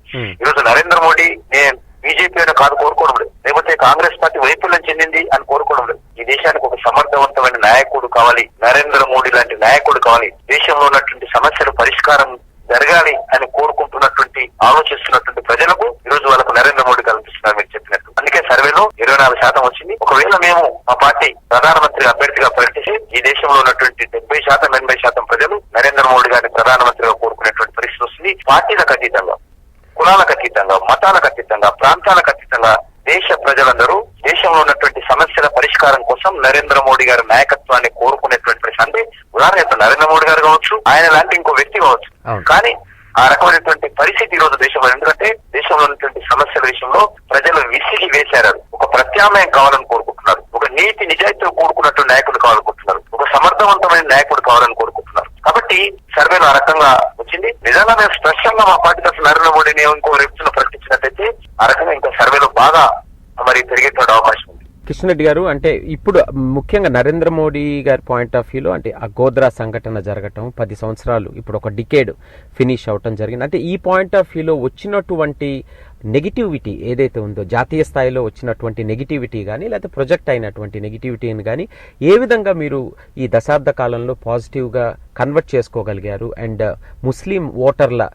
ఈ రోజు నరేంద్ర మోడీ నేను బీజేపీ అని కాదు కోరుకోవడం లేదు, లేకపోతే కాంగ్రెస్ పార్టీ వైఫల్యం చెందింది అని కోరుకోవడం లేదు. ఈ దేశానికి ఒక సమర్థవంతమైన నాయకుడు కావాలి, నరేంద్ర మోడీ లాంటి నాయకుడు కావాలి. దేశంలో ఉన్నటువంటి సమస్యలు పరిష్కారం జరగాలి అని కోరుకుంటున్నటువంటి ఆలోచిస్తున్నటువంటి ప్రజలకు ఈ రోజు వాళ్ళకు నరేంద్ర మోడీ కల్పిస్తున్నారు మీరు చెప్పినట్టు. అందుకే సర్వేలో 24% వచ్చింది. ఒకవేళ మేము మా పార్టీ ప్రధానమంత్రి అభ్యర్థిగా ప్రకటించి ఈ దేశంలో ఉన్నటువంటి 70% 80% ప్రజలు నరేంద్ర మోడీ గారిని ప్రధానమంత్రిగా కోరుకునేటువంటి పరిస్థితి వస్తుంది. పార్టీలకు అతీతంగా, కులాలకు అతీతంగా, మతాలకు అతీతంగా, ప్రాంతాలకు అతీతంగా దేశ ప్రజలందరూ దేశంలో ఉన్నటువంటి సమస్యల పరిష్కారం కోసం నరేంద్ర మోడీ గారి నాయకత్వాన్ని కోరుకునేటువంటి పరిస్థితి. అంటే ఉదాహరణ నరేంద్ర మోడీ గారు కావచ్చు, ఆయన లాంటి ఇంకో వ్యక్తి కావచ్చు, కానీ ఆ రకమైనటువంటి పరిస్థితి ఈ రోజు దేశంలో. ఎందుకంటే దేశంలో ఉన్నటువంటి సమస్యల విషయంలో ప్రజలు విసిగి వేశారు. ఒక ప్రత్యామ్నాయం కావాలని కోరుకుంటున్నారు, ఒక నీతి నిజాయితీతో కూడుకున్నటువంటి నాయకుడు కావాలనుకుంటున్నారు, ఒక సమర్థవంతమైన నాయకుడు కావాలని కోరుకుంటున్నారు. కాబట్టి సర్వేలో ఆ రకంగా వచ్చింది. నిజంగా మేము స్పష్టంగా మా పార్టీ తరఫున నరేంద్ర మోడీని ఇంకో వ్యక్తులను ప్రకటించినట్టయితే ఆ రకంగా ఇంకా సర్వేలో బాగా మరి పెరిగేటువంటి అవకాశం ఉంది. కిషన్ రెడ్డి గారు, అంటే ఇప్పుడు ముఖ్యంగా నరేంద్ర మోడీ గారి పాయింట్ ఆఫ్ వ్యూలో అంటే ఆ గోద్రా సంఘటన జరగటం 10 సంవత్సరాలు, ఇప్పుడు ఒక డికేడ్ ఫినిష్ అవటం జరిగింది. అంటే ఈ పాయింట్ ఆఫ్ వ్యూలో వచ్చినటువంటి నెగిటివిటీ ఏదైతే ఉందో, జాతీయ స్థాయిలో వచ్చినటువంటి నెగిటివిటీ కానీ లేకపోతే ప్రొజెక్ట్ అయినటువంటి నెగిటివిటీని కానీ ఏ విధంగా మీరు ఈ దశాబ్ద కాలంలో పాజిటివ్గా కన్వర్ట్ చేసుకోగలిగారు? అండ్ ముస్లిం ఓటర్ల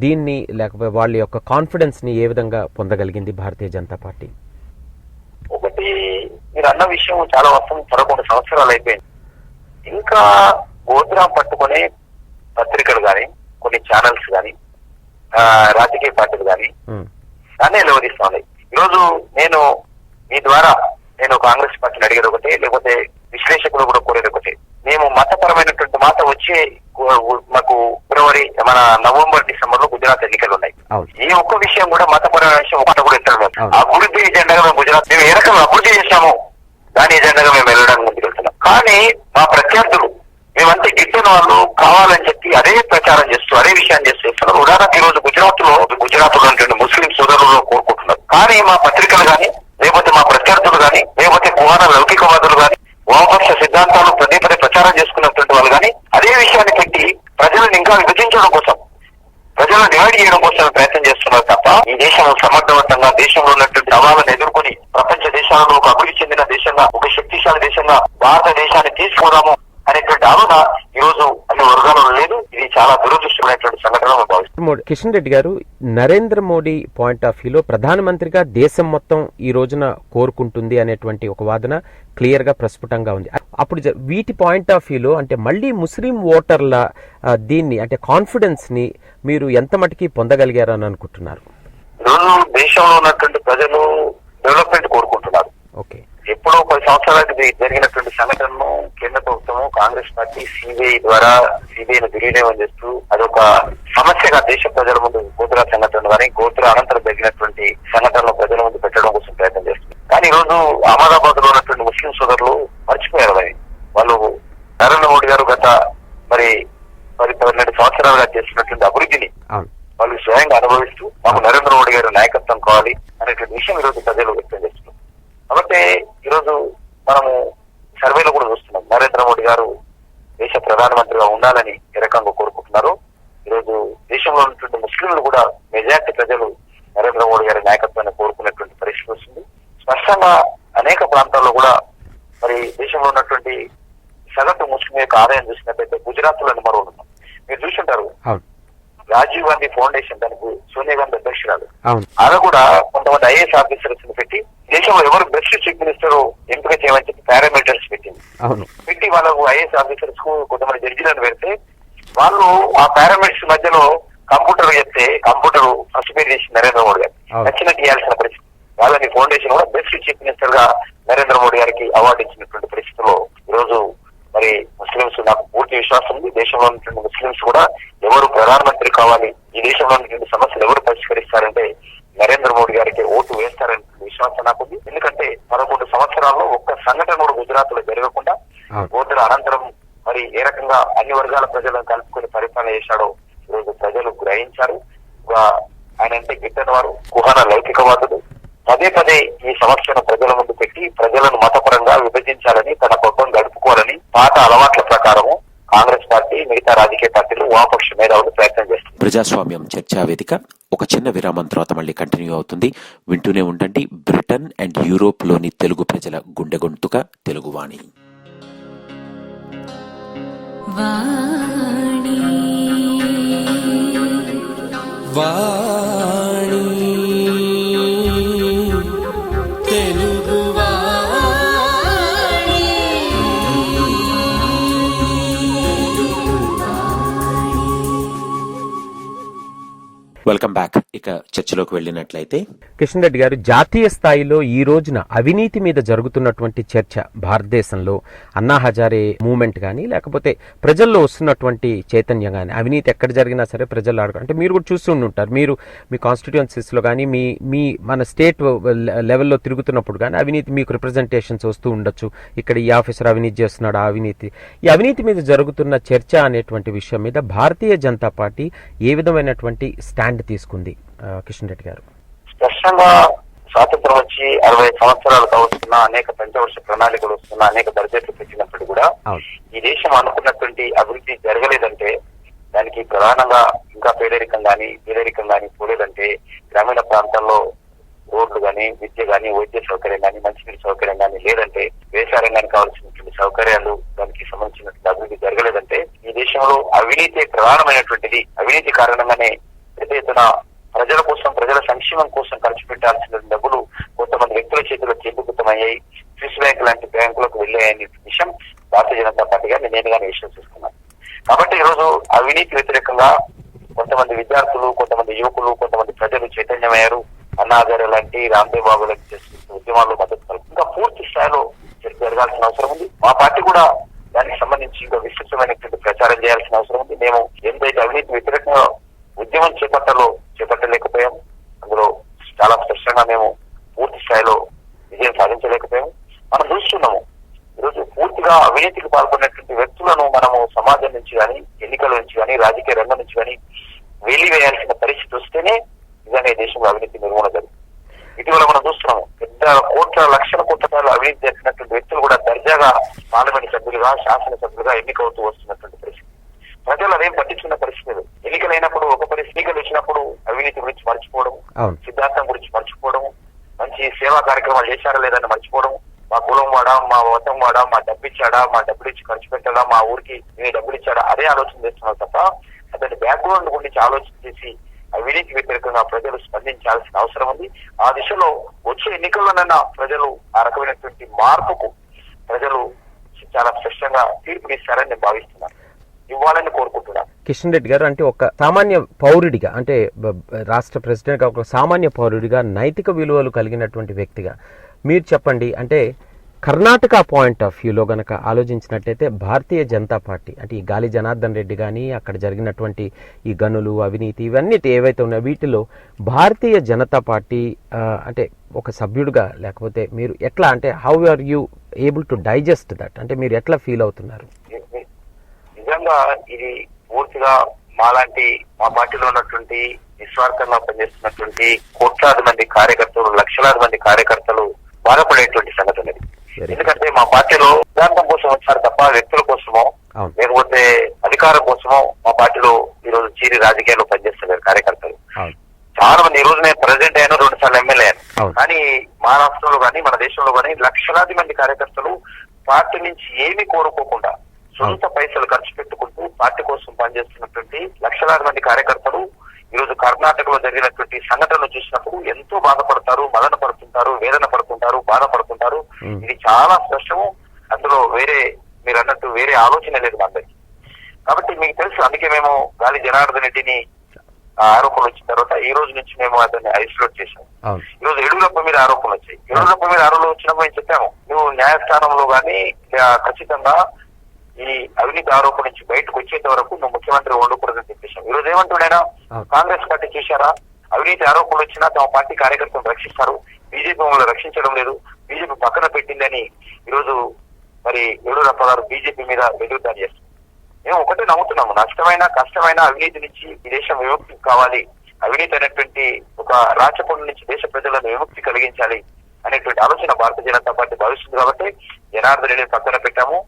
దీన్ని లేకపోతే వాళ్ళ యొక్క కాన్ఫిడెన్స్ని ఏ విధంగా పొందగలిగింది భారతీయ జనతా పార్టీ? ఒకటి, మీరు అన్న విషయం చాలా వస్తుంది. 11 సంవత్సరాలు అయిపోయింది. ఇంకా గోద్రా పట్టుకునే పత్రికలు గాని, కొన్ని ఛానల్స్ గాని, రాజకీయ పార్టీలు గాని దాన్ని నిలవరిస్తా ఉన్నాయి. ఈరోజు నేను మీ ద్వారా కాంగ్రెస్ పార్టీని అడిగేది ఒకటే, లేకపోతే విశ్లేషకులు కూడా కోరేది ఒకటే. మేము మతపరమైనటువంటి మాట వచ్చే మాకు ఫిబ్రవరి మన నవంబర్ డిసెంబర్ లో గుజరాత్ ఎన్నికలు ఉన్నాయి. ఈ ఒక్క విషయం కూడా మతపరమైన విషయం ఒకటి కూడా ఎత్తడం. అభివృద్ధి ఎజెండాగా మేము గుజరాత్ మేము ఏ రకంగా అభివృద్ధి చేశాము దాని ఎజెండాగా మేము వెళ్ళడానికి ముందుకు వెళ్తున్నాం. కానీ మా ప్రత్యర్థులు మేమంతా గిట్టిన వాళ్ళు కావాలని చెప్పి అదే ప్రచారం చేస్తూ అదే విషయాన్ని చేస్తున్నారు. ఉదాహరణకు ఈ రోజు గుజరాత్ లో ఉన్నటువంటి ముస్లిం సోదరులు కోరుకుంటున్నారు. కానీ మా పత్రికలు గాని, లేకపోతే మా ప్రత్యర్థులు గాని, లేకపోతే కుమార లౌకికవాదులు గాని, వామపక్ష సిద్ధాంతాలు పదే పదే ప్రచారం చేసుకున్నటువంటి వాళ్ళు కానీ అదే విషయాన్ని పెట్టి ప్రజలను ఇంకా విభజించడం కోసం, ప్రజలను డివైడ్ చేయడం కోసం ప్రయత్నం చేస్తున్నారు తప్ప ఈ దేశం సమర్థవంతంగా దేశంలో ఉన్నటువంటి సవాళ్ళను ఎదుర్కొని ప్రపంచ దేశాలలో ఒక అభివృద్ధి చెందిన దేశంగా, ఒక శక్తిశాలి దేశంగా భారతదేశాన్ని తీసుకురాము అనేటువంటి ఆలోచన ఈ రోజు అన్ని వర్గాలలో లేదు. ఇది చాలా దురదృష్టమైనటువంటి సంఘటన భావిస్తున్నాం. కిషన్ రెడ్డి గారు, నరేంద్ర మోడీ పాయింట్ ఆఫ్ వ్యూలో ప్రధానమంత్రిగా దేశం మొత్తం ఈ రోజున కోరుకుంటుంది అనేటువంటి ఒక వాదన క్లియర్ గా ప్రస్ఫుటంగా ఉంది. అప్పుడు వీటి పాయింట్ ఆఫ్ వ్యూలో అంటే మళ్ళీ ముస్లిం ఓటర్ల దీన్ని అంటే కాన్ఫిడెన్స్ ని మీరు ఎంత మటుకి పొందగలిగారు అని అనుకుంటున్నారు? ఈరోజు దేశంలో ఉన్నటువంటి ప్రజలు డెవలప్మెంట్ కోరుకుంటున్నారు. ఓకే, ఎప్పుడో 10 సంవత్సరాలకు జరిగినటువంటి సంఘటనను కేంద్ర ప్రభుత్వం కాంగ్రెస్ పార్టీ సిబిఐ ద్వారా సిబిఐని దుర్వినియోగం చేస్తూ అదొక సమస్యగా దేశ ప్రజల ముందు గోద్రా సంఘటన కానీ గోద్రా అనంతరం జరిగినటువంటి సంఘటనలు ప్రజల ముందు పెట్టడం కోసం ప్రయత్నం చేస్తుంది. కానీ ఈ రోజు అహ్మదాబాద్ లో ఉన్నటువంటి ముస్లిం సోదరులు మర్చిపోయారు. అది వాళ్ళు నరేంద్ర మోడీ గారు గత మరి 12 సంవత్సరాలుగా చేస్తున్నటువంటి అభివృద్ధిని వాళ్ళు స్వయంగా అనుభవిస్తూ మాకు నరేంద్ర మోడీ గారి నాయకత్వం కావాలి అనేటువంటి విషయం ఈ రోజు ప్రజలు వ్యక్తం చేస్తున్నారు. కాబట్టి ఈరోజు మనము సర్వేలో కూడా చూస్తున్నాం నరేంద్ర మోడీ గారు దేశ ప్రధానమంత్రిగా ఉండాలని ఏ రకంగా కోరుకుంటున్నారు. ఈరోజు దేశంలో ఉన్నటువంటి ముస్లింలు కూడా మెజార్టీ ప్రజలు నరేంద్ర మోడీ గారి నాయకత్వాన్ని కోరుకునేటువంటి పరిస్థితి వస్తుంది. స్పష్టంగా అనేక ప్రాంతాల్లో కూడా మరి దేశంలో ఉన్నటువంటి సగటు ముస్లిం యొక్క ఆదాయం చూసినట్లయితే గుజరాత్ లో నెంబర్ 1 ఉన్నాం. మీరు చూసుంటారు రాజీవ్ గాంధీ ఫౌండేషన్, దానికి సోనియా గాంధీ అధ్యక్షురాలు, ఆమె కూడా కొంతమంది ఐఏఎస్ ఆఫీసర్స్ ని పెట్టి దేశంలో ఎవరు బెస్ట్ చీఫ్ మినిస్టర్ ఎంపిక చేయమని చెప్పి పారామీటర్స్ పెట్టి వాళ్ళకు ఐఏఎస్ ఆఫీసర్స్ కు కొంతమంది జడ్జిలను పెడితే వాళ్ళు ఆ పారామిడ్స్ మధ్యలో కంప్యూటర్ చెప్తే కంప్యూటర్ ఫస్ట్ పేరు చేసి నరేంద్ర మోడీ గారు నచ్చినట్టు ఇవ్వాల్సిన పరిస్థితి. వాళ్ళని ఫౌండేషన్ కూడా బెస్ట్ చీఫ్ మినిస్టర్ గా నరేంద్ర మోడీ గారికి అవార్డు ఇచ్చినటువంటి పరిస్థితుల్లో ఈరోజు మరి ముస్లింస్, నాకు పూర్తి విశ్వాసం ఉంది, దేశంలో ఉన్నటువంటి ముస్లింస్ కూడా ఎవరు ప్రధానమంత్రి కావాలి, ఈ దేశంలో ఉన్నటువంటి సమస్యలు ఎవరు పరిష్కరిస్తారంటే నరేంద్ర మోడీ గారికి ఓటు వేస్తారనే విశ్వాసం నాకుంది. ఎందుకంటే 11 సంవత్సరాల్లో ఒక్క సంఘటన కూడా గుజరాత్ లో జరగకుండా ఓటుల అనంతరం మరి ఏ రకంగా అన్ని వర్గాల ప్రజలను కలుపుకొని పరిపాలన చేశాడో ఈరోజు ప్రజలు గ్రహించారు. ఆయన అంటే గిట్టని వారు, కుహన లౌకికవాదులు. పదే పదే ఈ సమస్యను ప్రజల ముందు పెట్టి ప్రజలను మతపరంగా విభజించాలని, తన పబ్బం గడుపుకోవాలని పాత అలవాట్ల ప్రకారము కాంగ్రెస్ పార్టీ, మిగతా రాజకీయ పార్టీలు, వామపక్ష మేధావులు ప్రయత్నం చేస్తున్నారు. ప్రజాస్వామ్యం చర్చా వేదిక ఒక చిన్న విరామం తర్వాత మళ్ళీ కంటిన్యూ అవుతుంది. వింటూనే ఉండండి బ్రిటన్ అండ్ యూరోప్ లోని తెలుగు ప్రజల గుండె గొంతుక తెలుగువాణి. వాణి తెలుగు వెల్కమ్ బ్యాక్. ఇక చర్చలోకి వెళ్ళినట్లయితే కిషన్ రెడ్డి గారు, జాతీయ స్థాయిలో ఈ రోజున అవినీతి మీద జరుగుతున్నటువంటి చర్చ భారతదేశంలో అన్నా హజారే మూవ్మెంట్ కానీ లేకపోతే ప్రజల్లో వస్తున్నటువంటి చైతన్యం కానీ, అవినీతి ఎక్కడ జరిగినా సరే ప్రజలు అంటే మీరు కూడా చూస్తూ ఉంటారు, మీరు మీ కాన్స్టిట్యుయెన్సీస్లో కానీ మీ మన స్టేట్ లెవెల్లో తిరుగుతున్నప్పుడు కానీ అవినీతి మీకు రిప్రజెంటేషన్స్ వస్తూ ఉండొచ్చు. ఇక్కడ ఈ ఆఫీసర్ అవినీతి చేస్తున్నాడు, ఈ అవినీతి మీద జరుగుతున్న చర్చ అనేటువంటి విషయం మీద భారతీయ జనతా పార్టీ ఏ విధమైనటువంటి స్టాండ్ తీసుకుంది కిషన్ రెడ్డి గారు? స్పష్టంగా స్వాతంత్రం వచ్చి 60 సంవత్సరాలు కావస్తున్న, అనేక పంచవర్ష ప్రణాళికలు వస్తున్న, అనేక బడ్జెట్లు పెట్టినప్పుడు కూడా ఈ దేశం అనుకున్నటువంటి అభివృద్ధి జరగలేదంటే దానికి ప్రధానంగా ఇంకా పేదరికం కానీ పోలేదంటే గ్రామీణ ప్రాంతాల్లో రోడ్లు కానీ, విద్య కానీ, వైద్య సౌకర్యం కానీ, మంచినీటి సౌకర్యం కానీ, లేదంటే వ్యవసాయ రంగానికి కావాల్సినటువంటి సౌకర్యాలు, దానికి సంబంధించినటువంటి అభివృద్ధి జరగలేదంటే ఈ దేశంలో అవినీతి ప్రధానమైనటువంటిది. అవినీతి కారణంగానే పెద్ద ఎత్తున ప్రజల కోసం, ప్రజల సంక్షేమం కోసం ఖర్చు పెట్టాల్సిన డబ్బులు కొంతమంది వ్యక్తుల చేతిలో కేంద్రీకృతమయ్యాయి, స్విస్ బ్యాంక్ లాంటి బ్యాంకులకు వెళ్ళాయనే విషయం భారతీయ జనతా పార్టీగా నేనుగానే విశ్వసిస్తున్నాను. కాబట్టి ఈరోజు అవినీతి వ్యతిరేకంగా కొంతమంది విద్యార్థులు, కొంతమంది యువకులు, కొంతమంది ప్రజలు చైతన్యమయ్యారు. అన్నా హజారే లాంటి, రామ్దేవ్ బాబు లాంటి చేస్తున్న ఉద్యమాల్లో మద్దతు ఇంకా పూర్తి స్థాయిలో జరగాల్సిన అవసరం ఉంది. మా పార్టీ కూడా దానికి సంబంధించి ఇంకా విస్తృతమైనటువంటి ప్రచారం చేయాల్సిన అవసరం ఉంది. మేము ఎంతైతే అవినీతి వ్యతిరేకంగా ఉద్యమం చేపట్టలేకపోయాం, అందులో చాలా స్పష్టంగా మేము పూర్తి స్థాయిలో విజయం సాధించలేకపోయాము. మనం చూస్తున్నాము ఈరోజు పూర్తిగా అవినీతికి పాల్పడినటువంటి వ్యక్తులను మనము సమాజం నుంచి కానీ, ఎన్నికల నుంచి కానీ, రాజకీయ రంగం నుంచి కానీ వెలివేయాల్సిన పరిస్థితి వస్తేనే నిజంగా ఈ దేశంలో అవినీతి నిర్మూలన జరుగుతుంది. ఇటీవల మనం చూస్తున్నాము పెద్ద లక్షల కోట్ల రూపాయలు అవినీతి చేసినటువంటి వ్యక్తులు కూడా దర్జాగా పార్లమెంట్ సభ్యులుగా, శాసనసభ్యులుగా ఎన్నికవుతూ వస్తున్నటువంటి పరిస్థితి. ప్రజలు అదేం పట్టించుకున్న పరిస్థితి లేదు. ఎన్నికలైనప్పుడు ఒక పరిస్థితి, ఎన్నికలు వచ్చినప్పుడు అవినీతి గురించి మర్చిపోవడం, సిద్ధాంతం గురించి మర్చిపోవడం, మంచి సేవా కార్యక్రమాలు చేశారా లేదని మర్చిపోవడం, మా కులం వాడా, మా మతం వాడా, మా డబ్బిచ్చాడా, మా డబ్బులు ఇచ్చి ఖర్చు పెట్టాడా, మా ఊరికి నేను డబ్బులు ఇచ్చాడా, అదే ఆలోచన చేస్తున్నారు తప్ప అతని బ్యాక్గ్రౌండ్ గురించి ఆలోచన చేసి అవినీతి వ్యతిరేకంగా ప్రజలు స్పందించాల్సిన అవసరం ఉంది. ఆ దిశలో వచ్చే ఎన్నికల్లోనైనా ప్రజలు ఆ రకమైనటువంటి మార్పుకు ప్రజలు చాలా స్పష్టంగా తీర్పునిస్తారని నేను భావిస్తున్నాను, ఇవ్వాలని కోరుకుంటున్నాను. కిషన్ రెడ్డి గారు, అంటే ఒక సామాన్య పౌరుడిగా, అంటే రాష్ట్ర ప్రెసిడెంట్ గా ఒక సామాన్య పౌరుడిగా, నైతిక విలువలు కలిగినటువంటి వ్యక్తిగా మీరు చెప్పండి, అంటే కర్ణాటక పాయింట్ ఆఫ్ వ్యూలో గనక ఆలోచించినట్టయితే భారతీయ జనతా పార్టీ, అంటే ఈ గాలి జనార్దన్ రెడ్డి కానీ, అక్కడ జరిగినటువంటి ఈ గనులు, అవినీతి, ఇవన్నీ ఏవైతే ఉన్నాయో వీటిలో భారతీయ జనతా పార్టీ అంటే ఒక సభ్యుడిగా, లేకపోతే మీరు ఎట్లా, అంటే how are you able to digest that, అంటే మీరు ఎట్లా ఫీల్ అవుతున్నారు? నిజంగా ఇది పూర్తిగా మా పార్టీలో ఉన్నటువంటి నిస్వార్థంగా పనిచేస్తున్నటువంటి కోట్లాది మంది కార్యకర్తలు, లక్షలాది మంది కార్యకర్తలు బాధపడేటువంటి సంగతి. ఎందుకంటే మా పార్టీలో సిద్ధాంతం కోసం వచ్చారు తప్ప వ్యక్తుల కోసమో లేకపోతే అధికారం కోసమో మా పార్టీలో ఈ రోజు చీరి రాజకీయాల్లో పనిచేస్తున్నారు కార్యకర్తలు. చాలా మంది, ఈ రోజు నేను ప్రెసిడెంట్ అయ్యాను, 2 సార్లు ఎమ్మెల్యే అయ్యాను, కానీ మా రాష్ట్రంలో కానీ మన దేశంలో కానీ లక్షలాది మంది కార్యకర్తలు పార్టీ నుంచి ఏమీ కోరుకోకుండా సొంత పైసలు ఖర్చు పెట్టుకుంటూ పార్టీ కోసం పనిచేస్తున్నటువంటి లక్షలాది మంది కార్యకర్తలు ఈరోజు కర్ణాటకలో జరిగినటువంటి సంఘటనలు చూసినప్పుడు ఎంతో బాధపడతారు, మదన పడుతుంటారు, వేదన పడుతుంటారు, బాధపడుతుంటారు. ఇది చాలా స్పష్టము. అందులో మీరు అన్నట్టు వేరే ఆలోచన లేదు మా అందరికి. కాబట్టి మీకు తెలుసు, అందుకే మేము గాలి జనార్దన్ రెడ్డిని ఆరోపణలు వచ్చిన తర్వాత ఈ రోజు నుంచి మేము అతన్ని ఐసోలేట్ చేశాము. ఈ రోజు యడియూరప్ప మీద ఆరోపణలు వచ్చాయి. యడియూరప్ప మీద ఆరోపణలు వచ్చినప్పుడు మేము చెప్పాము, నువ్వు న్యాయస్థానంలో గానీ ఖచ్చితంగా ఈ అవినీతి ఆరోపణ నుంచి బయటకు వచ్చేంత వరకు నువ్వు ముఖ్యమంత్రి ఉండకూడదని చెప్పేశాం. ఈ రోజు ఏమంటున్నాయినా, కాంగ్రెస్ పార్టీ చూశారా, అవినీతి ఆరోపణలు వచ్చినా తమ పార్టీ కార్యకర్తలు రక్షిస్తారు, బీజేపీ మమ్మల్ని రక్షించడం లేదు, బీజేపీ పక్కన పెట్టిందని ఈరోజు మరి యడియూరప్ప గారు బీజేపీ మీద ఎదురుదాడి చేస్తారు. మేము ఒకటే నమ్ముతున్నాము, నష్టమైన కష్టమైన అవినీతి నుంచి ఈ దేశం విముక్తి కావాలి, అవినీతి అనేటువంటి ఒక రాచకొండ నుంచి దేశ ప్రజలను విముక్తి కలిగించాలి అనేటువంటి ఆలోచన భారతీయ జనతా పార్టీ భావిస్తుంది. కాబట్టి జనార్దన్ రెడ్డిని పక్కన పెట్టాము,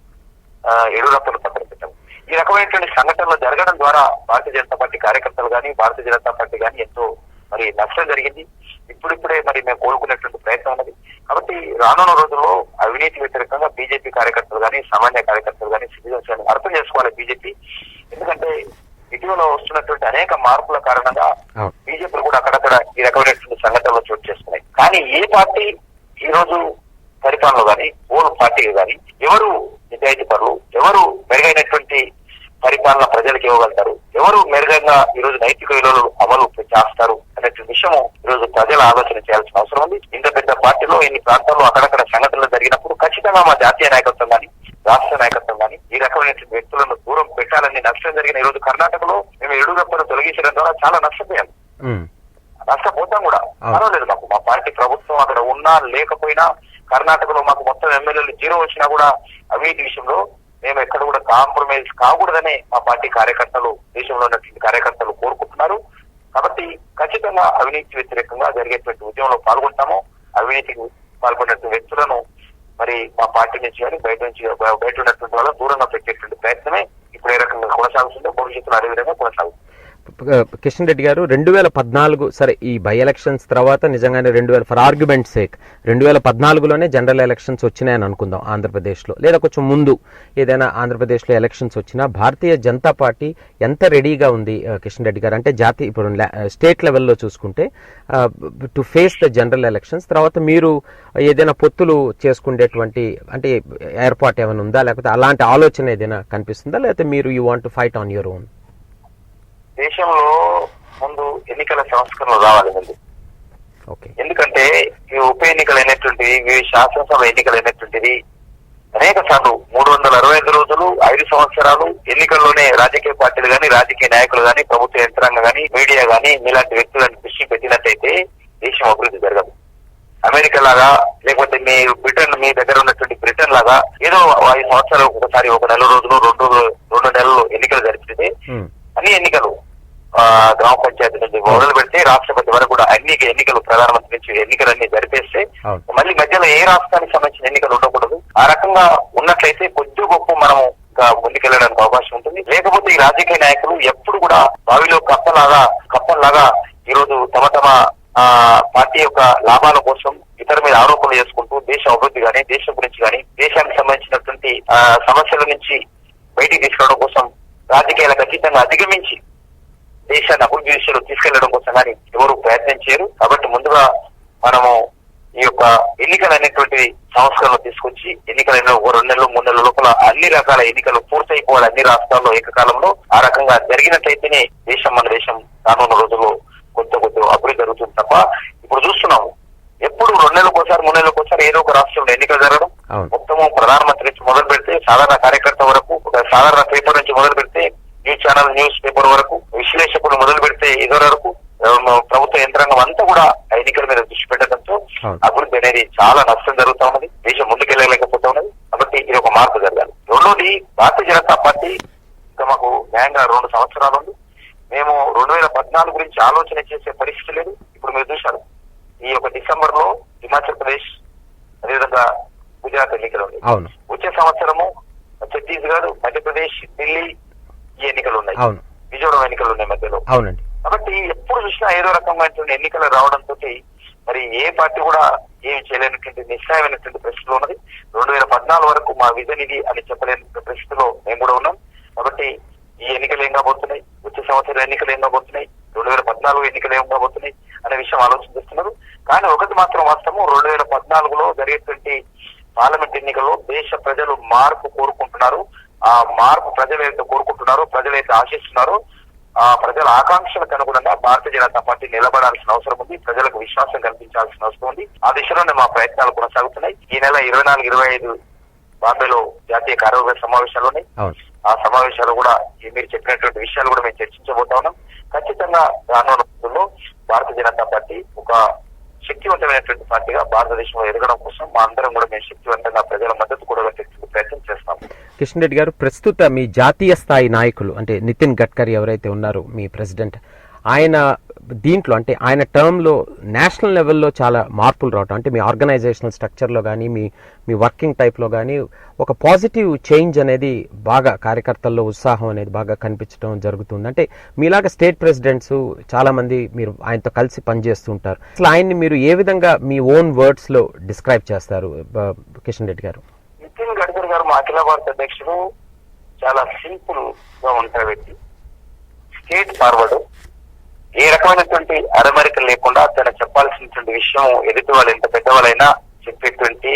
యడియూరప్పను పక్కన పెట్టాము. ఈ రకమైనటువంటి సంఘటనలు జరగడం ద్వారా భారతీయ జనతా పార్టీ కార్యకర్తలు కానీ భారతీయ జనతా పార్టీ కానీ ఎంతో మరి నష్టం జరిగింది. ఇప్పుడిప్పుడే మరి మేము కోరుకునేటువంటి ప్రయత్నం ఉన్నది. కాబట్టి రానున్న రోజుల్లో అవినీతి వ్యతిరేకంగా బీజేపీ కార్యకర్తలు కానీ సామాన్య కార్యకర్తలు కానీ సిటిజన్స్ కానీ అర్థం చేసుకోవాలి బీజేపీ. ఎందుకంటే ఇటీవల వస్తున్నటువంటి అనేక మార్పుల కారణంగా బీజేపీలు కూడా అక్కడక్కడ ఈ రకమైనటువంటి సంఘటనలు చోటు చేస్తున్నాయి. కానీ ఏ పార్టీ ఈ రోజు పరిపాలనలో కానీ ఓన్ పార్టీలు కానీ ఎవరు నిజాయితీ పరులు, ఎవరు మెరుగైనటువంటి పరిపాలన ప్రజలకు ఇవ్వగలుగుతారు, ఎవరు మెరుగైన ఈ రోజు నైతిక విలువలు అమలు చేస్తారు అనేటువంటి విషయము ఈ రోజు ప్రజలు ఆలోచన చేయాల్సిన అవసరం ఉంది. ఇంత పెద్ద పార్టీలో ఇన్ని ప్రాంతాల్లో అక్కడక్కడ సంఘటనలు జరిగినప్పుడు ఖచ్చితంగా మా జాతీయ నాయకత్వం కానీ రాష్ట్ర నాయకత్వం కానీ ఈ రకమైనటువంటి వ్యక్తులను దూరం పెట్టాలని నష్టం జరిగిన ఈ రోజు కర్ణాటకలో మేము యడియూరప్పను తొలగించడం ద్వారా చాలా నష్టపోయాం, నష్టపోతాం కూడా. పర్వాలేదు, మాకు మా పార్టీ ప్రభుత్వం అక్కడ ఉన్నా లేకపోయినా కర్ణాటకలో మాకు మొత్తం ఎమ్మెల్యేలు 0 వచ్చినా కూడా అవినీతి విషయంలో మేము ఎక్కడ కూడా కాంప్రమైజ్ కాకూడదని మా పార్టీ కార్యకర్తలు, దేశంలో ఉన్నటువంటి కార్యకర్తలు కోరుకుంటున్నారు. కాబట్టి ఖచ్చితంగా అవినీతి వ్యతిరేకంగా జరిగేటువంటి ఉద్యమంలో పాల్గొంటాము. అవినీతికి పాల్గొన్నటువంటి వ్యక్తులను మరి మా పార్టీ నుంచి కానీ బయట ఉన్నటువంటి వాళ్ళ దూరంగా పెట్టేటువంటి ప్రయత్నమే ఇప్పుడు ఏ రకంగా కొనసాగుతుందో భవిష్యత్తులో అదే విధంగా కొనసాగుతుంది. కిషన్ రెడ్డి గారు, 2014 సరే ఈ బై ఎలక్షన్స్ తర్వాత నిజంగానే 2000 ఫర్ ఆర్గ్యుమెంట్ సేక్ 2014లోనే జనరల్ ఎలక్షన్స్ వచ్చినాయని అనుకుందాం ఆంధ్రప్రదేశ్లో, లేదా కొంచెం ముందు ఏదైనా ఆంధ్రప్రదేశ్లో ఎలక్షన్స్ వచ్చినా భారతీయ జనతా పార్టీ ఎంత రెడీగా ఉంది కిషన్ రెడ్డి గారు? అంటే జాతీయ ఇప్పుడు స్టేట్ లెవెల్లో చూసుకుంటే to face the general elections, తర్వాత మీరు ఏదైనా పొత్తులు చేసుకునేటువంటి అంటే ఏర్పాటు ఏమైనా ఉందా, లేకపోతే అలాంటి ఆలోచన ఏదైనా కనిపిస్తుందా, లేకపోతే మీరు you want to fight on your own? దేశంలో ముందు ఎన్నికల సంస్కరణలు రావాలి ముందు. ఎందుకంటే ఈ ఉప ఎన్నికలు అయినటువంటివి, ఇవి శాసనసభ ఎన్నికలు అయినటువంటిది అనేక సార్లు 365 రోజులు 5 సంవత్సరాలు ఎన్నికల్లోనే రాజకీయ పార్టీలు కానీ రాజకీయ నాయకులు కానీ ప్రభుత్వ యంత్రాంగం కానీ మీడియా కానీ ఇలాంటి వ్యక్తులను దృష్టి పెట్టినట్టయితే దేశం అభివృద్ధి జరగదు. అమెరికా లాగా లేకపోతే మీ బ్రిటన్, మీ దగ్గర ఉన్నటువంటి బ్రిటన్ లాగా ఏదో 5 సంవత్సరాలు ఒకసారి 1 నెల రోజులు 2 నెలలు ఎన్నికలు జరిపితే అన్ని ఎన్నికలు గ్రామ పంచాయతీ నుంచి మొదలు పెడితే రాష్ట్రపతి వరకు కూడా అన్ని ఎన్నికలు, ప్రధానమంత్రి నుంచి ఎన్నికలన్నీ జరిపేస్తే మళ్ళీ మధ్యలో ఏ రాష్ట్రానికి సంబంధించిన ఎన్నికలు ఉండకూడదు. ఆ రకంగా ఉన్నట్లయితే కొద్ది గొప్ప మనం ముందుకెళ్లడానికి అవకాశం ఉంటుంది. లేకపోతే ఈ రాజకీయ నాయకులు ఎప్పుడు కూడా బావిలో కప్పల్లాగా ఈ రోజు తమ పార్టీ యొక్క లాభాల కోసం ఇతర మీద ఆరోపణలు చేసుకుంటూ దేశ అభివృద్ధి కానీ దేశం గురించి కానీ దేశానికి సంబంధించినటువంటి సమస్యల నుంచి బయటికి తీసుకురావడం కోసం రాజకీయాలకు ఖచ్చితంగా అధిగమించి దేశాన్ని అభివృద్ధి దిశలో తీసుకెళ్లడం కోసం కానీ ఎవరు ప్రయత్నం చేయరు. కాబట్టి ముందుగా మనము ఈ యొక్క ఎన్నికలు అనేటువంటి సంస్కరణలు తీసుకొచ్చి ఎన్నికలైన 2 నెలలు 3 నెలల లోపల అన్ని రకాల ఎన్నికలు పూర్తయిపోవాలి అన్ని రాష్ట్రాల్లో ఏకకాలంలో. ఆ రకంగా జరిగినట్లయితేనే మన దేశం రానున్న రోజుల్లో కొత్త అభివృద్ధి జరుగుతుంది తప్ప ఇప్పుడు చూస్తున్నాము ఎప్పుడు 2 నెలలకోసారి 3 నెలలకోసారి ఏదో ఒక రాష్ట్రంలో ఎన్నికలు జరగడం. మొత్తము ప్రధానమంత్రి నుంచి మొదలు పెడితే సాధారణ కార్యకర్త వరకు, ఒక సాధారణ పేపర్ నుంచి మొదలు పెడితే న్యూస్ పేపర్ వరకు, విశ్లేషకులు మొదలు పెడితే ఇదివర వరకు ప్రభుత్వ యంత్రాంగం అంతా కూడా ఎన్నికల మీద దృష్టి పెట్టడంతో అభివృద్ధి అనేది చాలా నష్టం జరుగుతూ ఉన్నది, దేశం ముందుకెళ్ళలేకపోతా ఉన్నది. కాబట్టి ఇది ఒక మార్పు జరగాలి. రెండోది, భారతీయ జనతా పార్టీ ఇంకా మాకు న్యాయంగా 2 సంవత్సరాలు ఉంది. మేము 2014 గురించి ఆలోచన చేసే పరిస్థితి లేదు. ఇప్పుడు మీరు చూశారు, ఈ యొక్క డిసెంబర్ లో హిమాచల్ ప్రదేశ్ అదేవిధంగా గుజరాత్ ఎన్నికలు ఉన్నాయి. వచ్చే సంవత్సరము ఛత్తీస్గఢ్, మధ్యప్రదేశ్, ఢిల్లీ ఈ ఎన్నికలు ఉన్నాయి, మిజోరాం ఎన్నికలు ఉన్నాయి మధ్యలో. కాబట్టి ఎప్పుడు చూసినా ఏదో రకంగా ఎన్నికలు రావడంతో మరి ఏ పార్టీ కూడా ఏమి చేయలేనటువంటి నిశ్చయమైనటువంటి పరిస్థితిలో ఉన్నది. 2014 వరకు మా విజన్ ఇది అని చెప్పలేని పరిస్థితిలో మేము కూడా ఉన్నాం. కాబట్టి ఈ ఎన్నికలు ఏం కాబోతున్నాయి, వచ్చే సంవత్సరం ఎన్నికలు ఏం కాబోతున్నాయి, 2014 ఎన్నికలు ఏం కాబోతున్నాయి అనే విషయం ఆలోచిస్తున్నారు. కానీ ఒకటి మాత్రం వాస్తవం, 2014లో జరిగేటువంటి పార్లమెంట్ ఎన్నికల్లో దేశ ప్రజలు మార్పు కోరుకుంటున్నారు. ఆ మార్పు ప్రజలు అయితే కోరుకుంటున్నారో, ప్రజలు అయితే ఆశిస్తున్నారో, ఆ ప్రజల ఆకాంక్షలకు అనుగుణంగా భారతీయ జనతా పార్టీ నిలబడాల్సిన అవసరం ఉంది. ప్రజలకు విశ్వాసం కల్పించాల్సిన అవసరం ఉంది. ఆ దిశలోనే మా ప్రయత్నాలు కొనసాగుతున్నాయి. ఈ నెల 24, 25 బాంబేలో జాతీయ కార్యవర్గ సమావేశాలు ఉన్నాయి. ఆ సమావేశాలు కూడా మీరు చెప్పినటువంటి విషయాలు కూడా మేము చర్చించబోతా ఉన్నాం. ఖచ్చితంగా రానున్న రోజుల్లో భారతీయ జనతా పార్టీ ఒక శక్తివంతమైనటువంటి పార్టీగా భారతదేశంలో ఎదగడం కోసం మా అందరం కూడా మేము శక్తివంతంగా ప్రజల మద్దతు కూడగట్టేందుకు ప్రయత్నం చేస్తాం. కిషన్ రెడ్డి గారు, ప్రస్తుత మీ జాతీయ స్థాయి నాయకులు అంటే నితిన్ గడ్కరీ ఎవరైతే ఉన్నారో మీ ప్రెసిడెంట్, ఆయన దీంట్లో అంటే ఆయన టర్మ్లో నేషనల్ లెవెల్లో చాలా మార్పులు రావటం, అంటే మీ ఆర్గనైజేషనల్ స్ట్రక్చర్లో కానీ మీ వర్కింగ్ టైప్లో కానీ ఒక పాజిటివ్ చేంజ్ అనేది బాగా కార్యకర్తల్లో ఉత్సాహం అనేది బాగా కనిపించడం జరుగుతుంది. అంటే మీలాగా స్టేట్ ప్రెసిడెంట్స్ చాలామంది మీరు ఆయనతో కలిసి పనిచేస్తుంటారు. అసలు ఆయన్ని మీరు ఏ విధంగా మీ ఓన్ వర్డ్స్లో డిస్క్రైబ్ చేస్తారు కిషన్ రెడ్డి గారు? నితిన్ గడ్కరీ గారు మా అఖిల భారత అధ్యక్షుడు చాలా సింపుల్ గా ఉంటారు వ్యక్తి, స్ట్రేట్ ఫార్వర్డ్, ఏ రకమైనటువంటి అరమరికలు లేకుండా తను చెప్పాల్సినటువంటి విషయం ఎదుటి వాళ్ళు ఎంత పెద్దవాళ్ళైనా చెప్పేటువంటి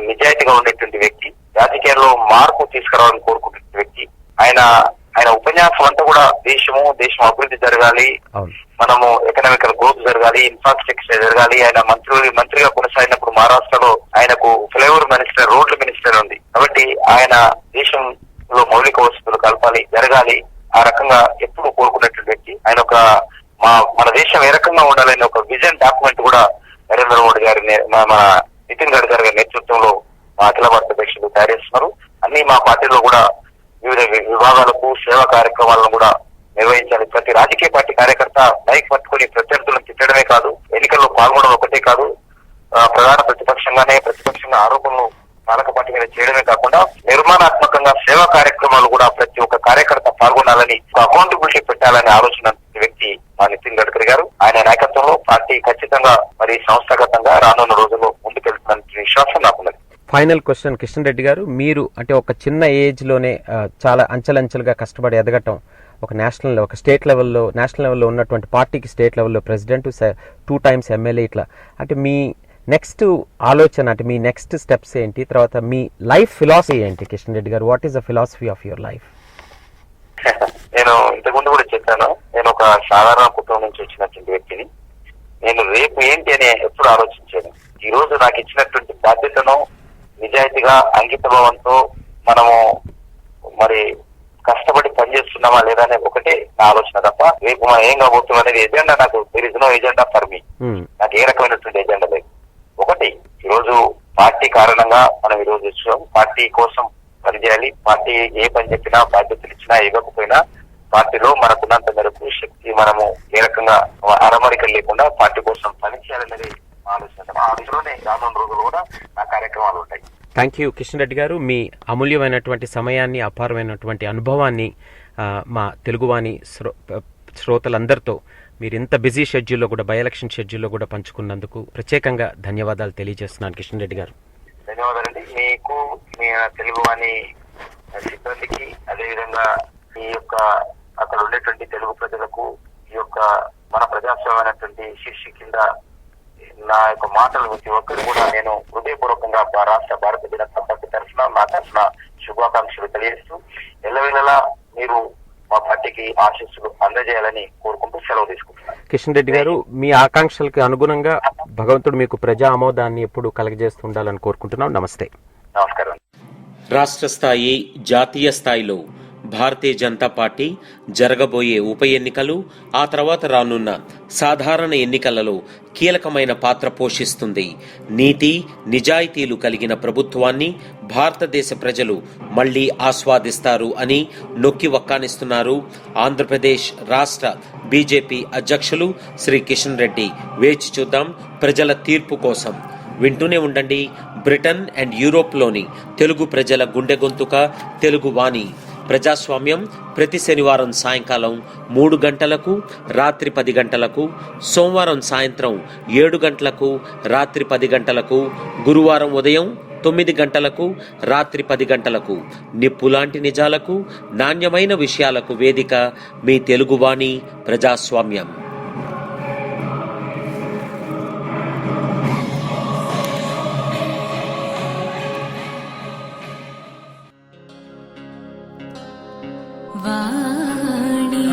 నిజాయితీగా ఉండేటువంటి వ్యక్తి, రాజకీయాల్లో మార్పు తీసుకురావాలని కోరుకునే వ్యక్తి. ఆయన ఉపన్యాసం అంతా కూడా దేశం అభివృద్ధి జరగాలి, మనము ఎకనామికల్ గ్రోత్ జరగాలి, ఇన్ఫ్రాస్ట్రక్చర్ జరగాలి. ఆయన మంత్రిగా కొనసాగినప్పుడు మహారాష్ట్రలో ఆయనకు ఫ్లైఓవర్ మినిస్టర్, రోడ్ల మినిస్టర్ ఉంది. కాబట్టి ఆయన దేశంలో మౌలిక వసతులు కల్పాలి, జరగాలి, ఆ రకంగా ఎప్పుడు కోరుకున్నటువంటి వ్యక్తి. ఆయన మన దేశం ఏ రకంగా ఉండాలని ఒక విజన్ డాక్యుమెంట్ కూడా నరేంద్ర మోడీ గారి మన నితిన్ గడ్కరీ గారి నేతృత్వంలో మా అఖిల భారత అధ్యక్షులు తయారు చేస్తున్నారు. అన్ని మా పార్టీలో కూడా వివిధ విభాగాలకు సేవా కార్యక్రమాలను కూడా నిర్వహించాలి. ప్రతి రాజకీయ పార్టీ కార్యకర్త మైక్ పట్టుకుని ప్రత్యర్థులను తిట్టడమే కాదు, ఎన్నికల్లో పాల్గొనడం ఒకటే కాదు, ప్రధాన ప్రతిపక్షంగా ఆరోపణలు పాలక పార్టీ మీద చేయడమే కాకుండా నిర్మాణాత్మకంగా సేవా కార్యక్రమాలు కూడా ప్రతి ఒక్క కార్యకర్త పాల్గొనాలని, అకౌంటబిలిటీ పెట్టాలని ఆలోచన వ్యక్తి మా నితిన్ గడ్కరీ గారు. ఆయన నాయకత్వంలో పార్టీ ఖచ్చితంగా మరి సంస్థాగతంగా రానున్న రోజుల్లో ముందుకెళ్తున్న విశ్వాసం నాకున్నది. ఫైనల్ క్వశ్చన్ కిషన్ రెడ్డి గారు, మీరు అంటే ఒక చిన్న ఏజ్ లోనే చాలా అంచెలంచెలుగా కష్టపడి ఎదగటం, ఒక స్టేట్ లెవెల్లో నేషనల్ లెవెల్లో ఉన్నటువంటి పార్టీకి స్టేట్ లెవెల్లో ప్రెసిడెంట్, 2 times ఎమ్మెల్యే, ఇట్లా అంటే మీ నెక్స్ట్ ఆలోచన అంటే మీ నెక్స్ట్ స్టెప్స్ ఏంటి, తర్వాత మీ లైఫ్ ఫిలాసఫీ ఏంటి కిషన్ రెడ్డి గారు? What is the philosophy of your life? నేను ఇంతకుముందు కూడా చెప్పాను, నేను ఒక సాధారణ కుటుంబం నుంచి వచ్చినటువంటి వ్యక్తిని. నేను రేపు ఏంటి అని ఎప్పుడు ఆలోచించాను. ఈ రోజు నాకు ఇచ్చినటువంటి బాధ్యతను నిజాయితీగా అంకితభావంతో మనము మరి కష్టపడి పనిచేస్తున్నామా లేదా అనేది ఒకటే నా ఆలోచన తప్ప రేపు మనం ఏం కాబోతున్నాం అనేది ఎజెండా నాకు there is no agenda for me. నాకు ఏ రకమైనటువంటి ఎజెండా లేదు. ఒకటి, ఈరోజు పార్టీ కారణంగా మనం ఈరోజు వచ్చాం, పార్టీ కోసం పనిచేయాలి. పార్టీ ఏ పని చెప్పినా, బాధ్యతలు ఇచ్చినా, ఇవ్వకపోయినా పార్టీలో మనకున్నంత మేరకు శక్తి మనము ఏ రకంగా అరమరికలు లేకుండా పార్టీ కోసం పనిచేయాలనేది ఆలోచన. ఆ దిశలోనే రానున్న రోజులు కూడా నా కార్యక్రమాలు ఉంటాయి. థ్యాంక్ యూ కిషన్ రెడ్డి గారు. మీ అమూల్యమైనటువంటి సమయాన్ని, అపారమైనటువంటి అనుభవాన్ని మా తెలుగువాణి శ్రోతలందరితో మీరు ఇంత బిజీ షెడ్యూల్లో కూడా, బై ఎలక్షన్ షెడ్యూల్లో కూడా పంచుకున్నందుకు ప్రత్యేకంగా ధన్యవాదాలు తెలియజేస్తున్నాను కిషన్ రెడ్డి గారు. ధన్యవాదాలండి మీకు, మీ తెలుగువాణి సిబ్బందికి, అదేవిధంగా ఈ యొక్క అక్కడ ఉండేటువంటి తెలుగు ప్రజలకు, ఈ యొక్క మన ప్రజాస్వామ్యమైనటువంటి శీర్షి కింద నా యొక్క మాటలు ప్రతి ఒక్కరు కూడా నేను హృదయపూర్వకంగా రాష్ట్ర భారతీయ జనతా పార్టీ తరఫున నా తరఫున శుభాకాంక్షలు తెలియజేస్తూ ఎల్లవేళలా మీరు మా పార్టీకి ఆశీస్సులు అందజేయాలని కోరుకుంటూ సెలవు తీసుకుంటున్నాను. కిషన్ రెడ్డి గారు, మీ ఆకాంక్షలకు అనుగుణంగా భగవంతుడు మీకు ప్రజా ఆమోదాన్ని ఎప్పుడు కలగజేస్తూ ఉండాలని కోరుకుంటున్నాం. నమస్తే. నమస్కారం. రాష్ట్ర స్థాయి, జాతీయ స్థాయిలో భారతీయ జనతా పార్టీ జరగబోయే ఉప ఎన్నికలు, ఆ తర్వాత రానున్న సాధారణ ఎన్నికలలో కీలకమైన పాత్ర పోషిస్తుంది. నీతి నిజాయితీలు కలిగిన ప్రభుత్వాన్ని భారతదేశ ప్రజలు మళ్లీ ఆస్వాదిస్తారు అని నొక్కి వక్కానిస్తున్నారు ఆంధ్రప్రదేశ్ రాష్ట్ర బీజేపీ అధ్యక్షులు శ్రీ కిషన్ రెడ్డి. వేచి చూద్దాం ప్రజల తీర్పు కోసం. వింటూనే ఉండండి బ్రిటన్ అండ్ యూరోప్లోని తెలుగు ప్రజల గుండె గొంతుక తెలుగు వాణి. ప్రజాస్వామ్యం ప్రతి శనివారం సాయంకాలం 3 గంటలకు, రాత్రి 10 గంటలకు, సోమవారం సాయంత్రం 7 గంటలకు, రాత్రి 10 గంటలకు, గురువారం ఉదయం 9 గంటలకు, రాత్రి 10 గంటలకు. నిప్పులాంటి నిజాలకు, నాణ్యమైన విషయాలకు వేదిక మీ తెలుగువాణి ప్రజాస్వామ్యం. వాణి